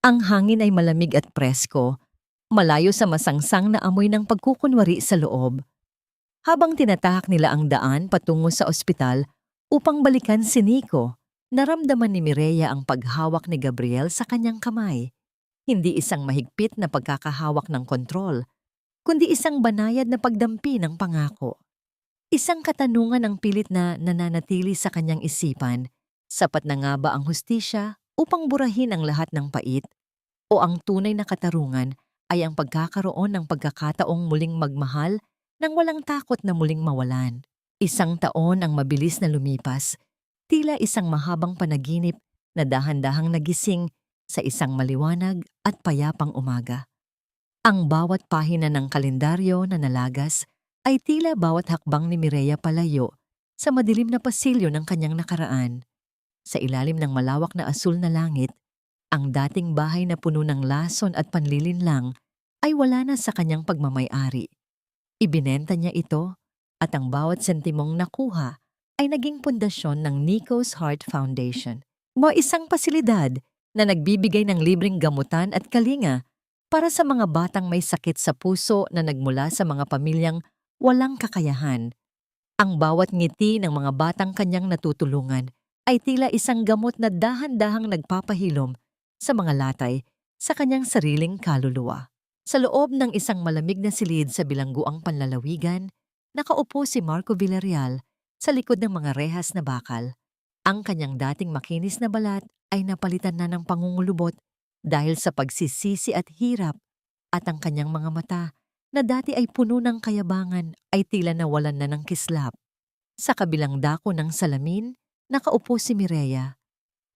ang hangin ay malamig at presko, malayo sa masangsang na amoy ng pagkukunwari sa loob. Habang tinatahak nila ang daan patungo sa ospital upang balikan si Nico, naramdaman ni Mireya ang paghawak ni Gabriel sa kanyang kamay. Hindi isang mahigpit na pagkakahawak ng kontrol, kundi isang banayad na pagdampi ng pangako. Isang katanungan ang pilit na nananatili sa kanyang isipan, sapat na nga ba ang hustisya upang burahin ang lahat ng pait? O ang tunay na katarungan ay ang pagkakaroon ng pagkakataong muling magmahal nang walang takot na muling mawalan? Isang taon ang mabilis na lumipas, tila isang mahabang panaginip na dahan-dahang nagising sa isang maliwanag at payapang umaga. Ang bawat pahina ng kalendaryo na nalagas ay tila bawat hakbang ni Mireya palayo sa madilim na pasilyo ng kanyang nakaraan. Sa ilalim ng malawak na asul na langit, ang dating bahay na puno ng lason at panlilinlang ay wala na sa kanyang pagmamay-ari. Ibinenta niya ito at ang bawat sentimong nakuha ay naging pundasyon ng Nico's Heart Foundation. Isang pasilidad na nagbibigay ng libreng gamutan at kalinga para sa mga batang may sakit sa puso na nagmula sa mga pamilyang walang kakayahan. Ang bawat ngiti ng mga batang kanyang natutulungan ay tila isang gamot na dahan-dahang nagpapahilom sa mga latay sa kanyang sariling kaluluwa. Sa loob ng isang malamig na silid sa bilangguang panlalawigan, nakaupo si Marco Villarreal sa likod ng mga rehas na bakal. Ang kanyang dating makinis na balat ay napalitan na ng pangungulubot dahil sa pagsisisi at hirap, at ang kanyang mga mata na dati ay puno ng kayabangan ay tila nawalan na ng kislap. Sa kabilang dako ng salamin, nakaupo si Mireya.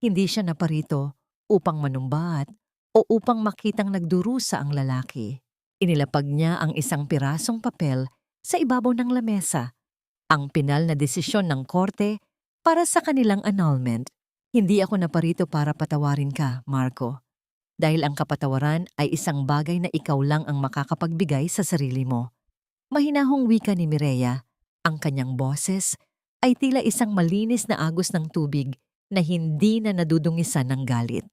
Hindi siya naparito upang manumbat o upang makitang nagdurusa ang lalaki. Inilapag niya ang isang pirasong papel sa ibabaw ng lamesa, ang pinal na desisyon ng korte para sa kanilang annulment. Hindi ako naparito para patawarin ka, Marco, dahil ang kapatawaran ay isang bagay na ikaw lang ang makakapagbigay sa sarili mo. Mahinahong wika ni Mireya, ang kanyang boses ay tila isang malinis na agos ng tubig na hindi na nadudungisan ng galit.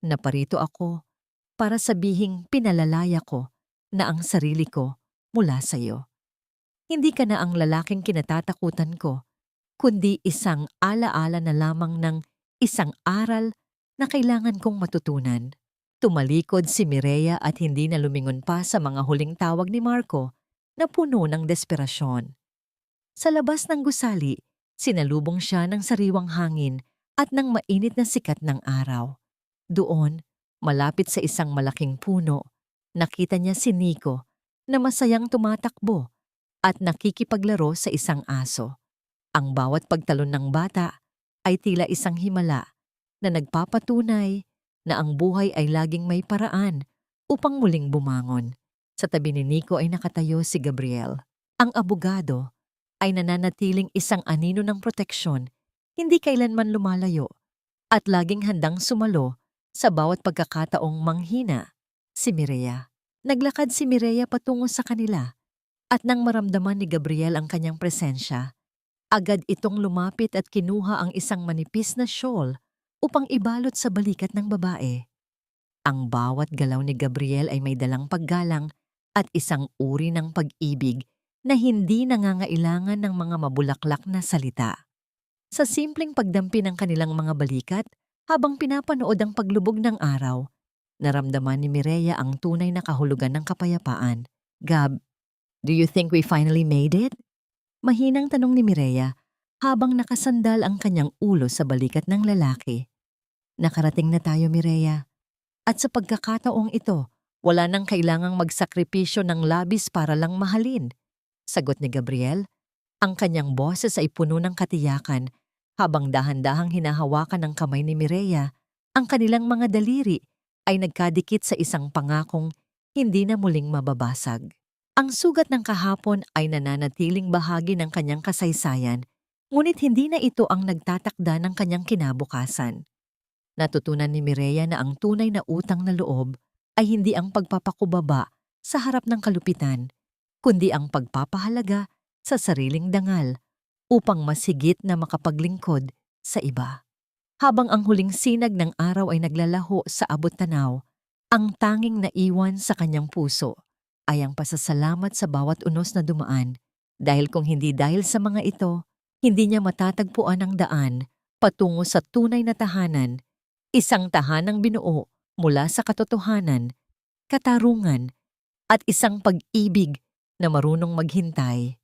Naparito ako para sabihing pinalalaya ko na ang sarili ko mula sa iyo. Hindi ka na ang lalaking kinatatakutan ko, kundi isang alaala na lamang ng isang aral na kailangan kong matutunan. Tumalikod si Mireya at hindi na lumingon pa sa mga huling tawag ni Marco na puno ng desperasyon. Sa labas ng gusali, sinalubong siya ng sariwang hangin at ng mainit na sikat ng araw. Doon, malapit sa isang malaking puno, nakita niya si Nico na masayang tumatakbo at nakikipaglaro sa isang aso. Ang bawat pagtalon ng bata ay tila isang himala na nagpapatunay na ang buhay ay laging may paraan upang muling bumangon. Sa tabi ni Nico ay nakatayo si Gabriel. Ang abogado ay nananatiling isang anino ng proteksyon, hindi kailanman lumalayo, at laging handang sumalo sa bawat pagkakataong manghina. Si Mireya. Naglakad si Mireya patungo sa kanila, at nang maramdaman ni Gabriel ang kanyang presensya, agad itong lumapit at kinuha ang isang manipis na shawl upang ibalot sa balikat ng babae. Ang bawat galaw ni Gabriel ay may dalang paggalang at isang uri ng pag-ibig na hindi nangangailangan ng mga mabulaklak na salita. Sa simpleng pagdampi ng kanilang mga balikat habang pinapanood ang paglubog ng araw, naramdaman ni Mireya ang tunay na kahulugan ng kapayapaan. Gab, do you think we finally made it? Mahinang tanong ni Mireya habang nakasandal ang kanyang ulo sa balikat ng lalaki. Nakarating na tayo, Mireya. At sa pagkakataong ito, wala nang kailangang magsakripisyo ng labis para lang mahalin. Sagot ni Gabriel. Ang kanyang boses ay puno ng katiyakan habang dahan-dahang hinahawakan ng kamay ni Mireya. Ang kanilang mga daliri ay nagkadikit sa isang pangakong hindi na muling mababasag. Ang sugat ng kahapon ay nananatiling bahagi ng kanyang kasaysayan, ngunit hindi na ito ang nagtatakda ng kanyang kinabukasan. Natutunan ni Mireya na ang tunay na utang na loob ay hindi ang pagpapakubaba sa harap ng kalupitan, kundi ang pagpapahalaga sa sariling dangal upang mas higit na makapaglingkod sa iba. Habang ang huling sinag ng araw ay naglalaho sa abot-tanaw, ang tanging naiwan sa kanyang puso ay ang pasasalamat sa bawat unos na dumaan, dahil kung hindi dahil sa mga ito, hindi niya matatagpuan ang daan patungo sa tunay na tahanan, isang tahanang binuo mula sa katotohanan, katarungan, at isang pag-ibig na marunong maghintay